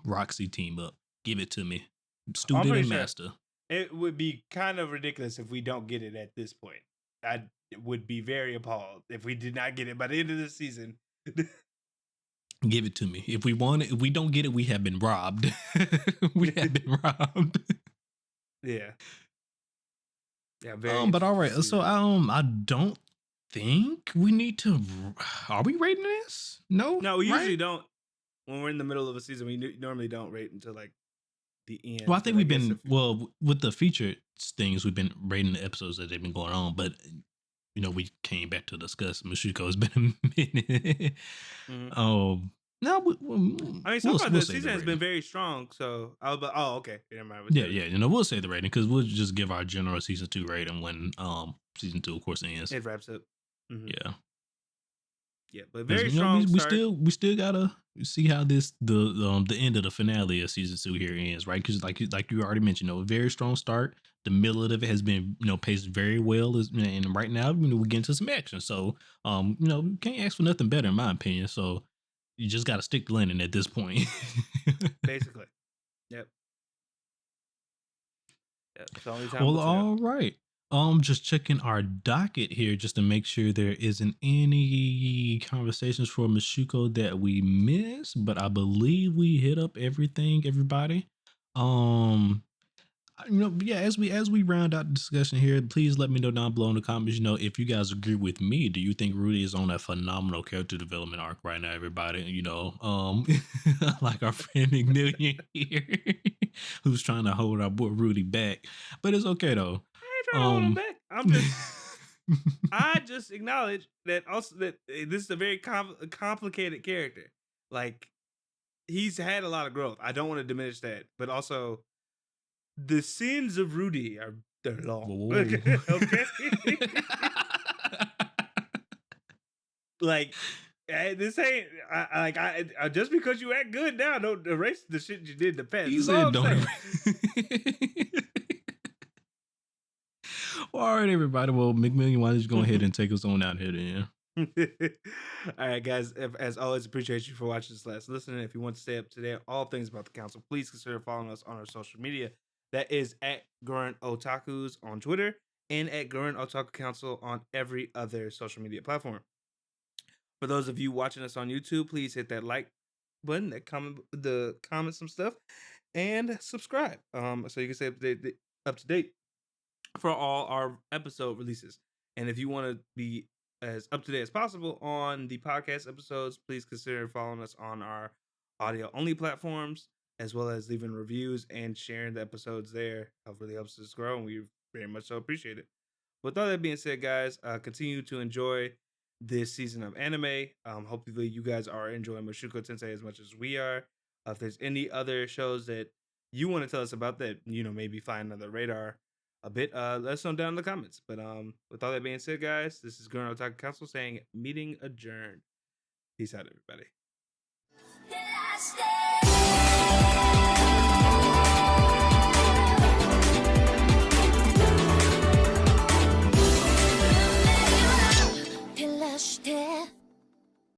Roxy team up. Give it to me, I'm student pretty and sure master. it would be kind of ridiculous if we don't get it at this point. I would be very appalled if we did not get it by the end of the season. Give it to me. If we want it, if we don't get it, we have been robbed. We have been robbed. Yeah. Yeah, very But all interested to right. see So that. I don't think we need to. Are we rating this? No, No, we right? usually don't. When we're in the middle of a season, we normally don't rate until like the Well, I end. think But I we've guess been if with the featured things. We've been rating the episodes that they've been going on, but we came back to discuss Mushoku. It's been a minute. Mhm. No, I mean, so we'll far we'll the say the season has been rating. very strong. So I'll be, oh, okay. Never mind. We'll say Yeah, the yeah, rating. we'll say the rating because we'll just give our general season 2 rating when season 2 of course ends. It wraps up. Hmm. Yeah. Yeah, but Because very strong start. we still gotta see how the end of the finale of season 2 here ends, right? Because like you already mentioned, a very strong start. The middle of it has been paced very well, and right now we get into some action. So can't ask for nothing better in my opinion. So you just gotta stick the landing at this point. Basically. Yep. Yep. So only time Well, will tell. all right. Just checking our docket here just to make sure there isn't any conversations for Mashuko that we missed, but I believe we hit up everything, everybody. Um, yeah, as we round out the discussion here, please let me know down below in the comments. If you guys agree with me, do you think Rudy is on a phenomenal character development arc right now, everybody? Like our friend McMillian here, who's trying to hold our boy Rudy back, but it's okay though. I ain't trying to hold him Um, back. I just acknowledge that also that this is a very complicated character. Like he's had a lot of growth. I don't want to diminish that, but also the sins of Rudy are they're long. whoa. Okay. Like this ain't just because you act good now, don't erase the shit you did in the past. He That's all said, I'm "Don't." saying. Well, all right, everybody. Well, McMillian, why don't you go ahead and take us on out here, then? All right, guys. As always, appreciate you for watching this last listening. If you want to stay up to date on all things about the council, please consider following us on our social media. That is at Gurren Otakus on Twitter and at Gurren Otaku Council on every other social media platform. For those of you watching us on YouTube, please hit that like button, that comment some stuff, and subscribe. So you can stay up to date for all our episode releases. And if you want to be as up to date as possible on the podcast episodes, please consider following us on our audio only platforms, as well as leaving reviews and sharing the episodes there. It really helps us grow, and we very much so appreciate it. With all that being said, guys, continue to enjoy this season of anime. Hopefully, you guys are enjoying Mushoku Tensei as much as we are. If there's any other shows that you want to tell us about that, maybe flying under the radar a bit, let us know down in the comments. But with all that being said, guys, this is Gurren Otaku Council saying meeting adjourned. Peace out, everybody.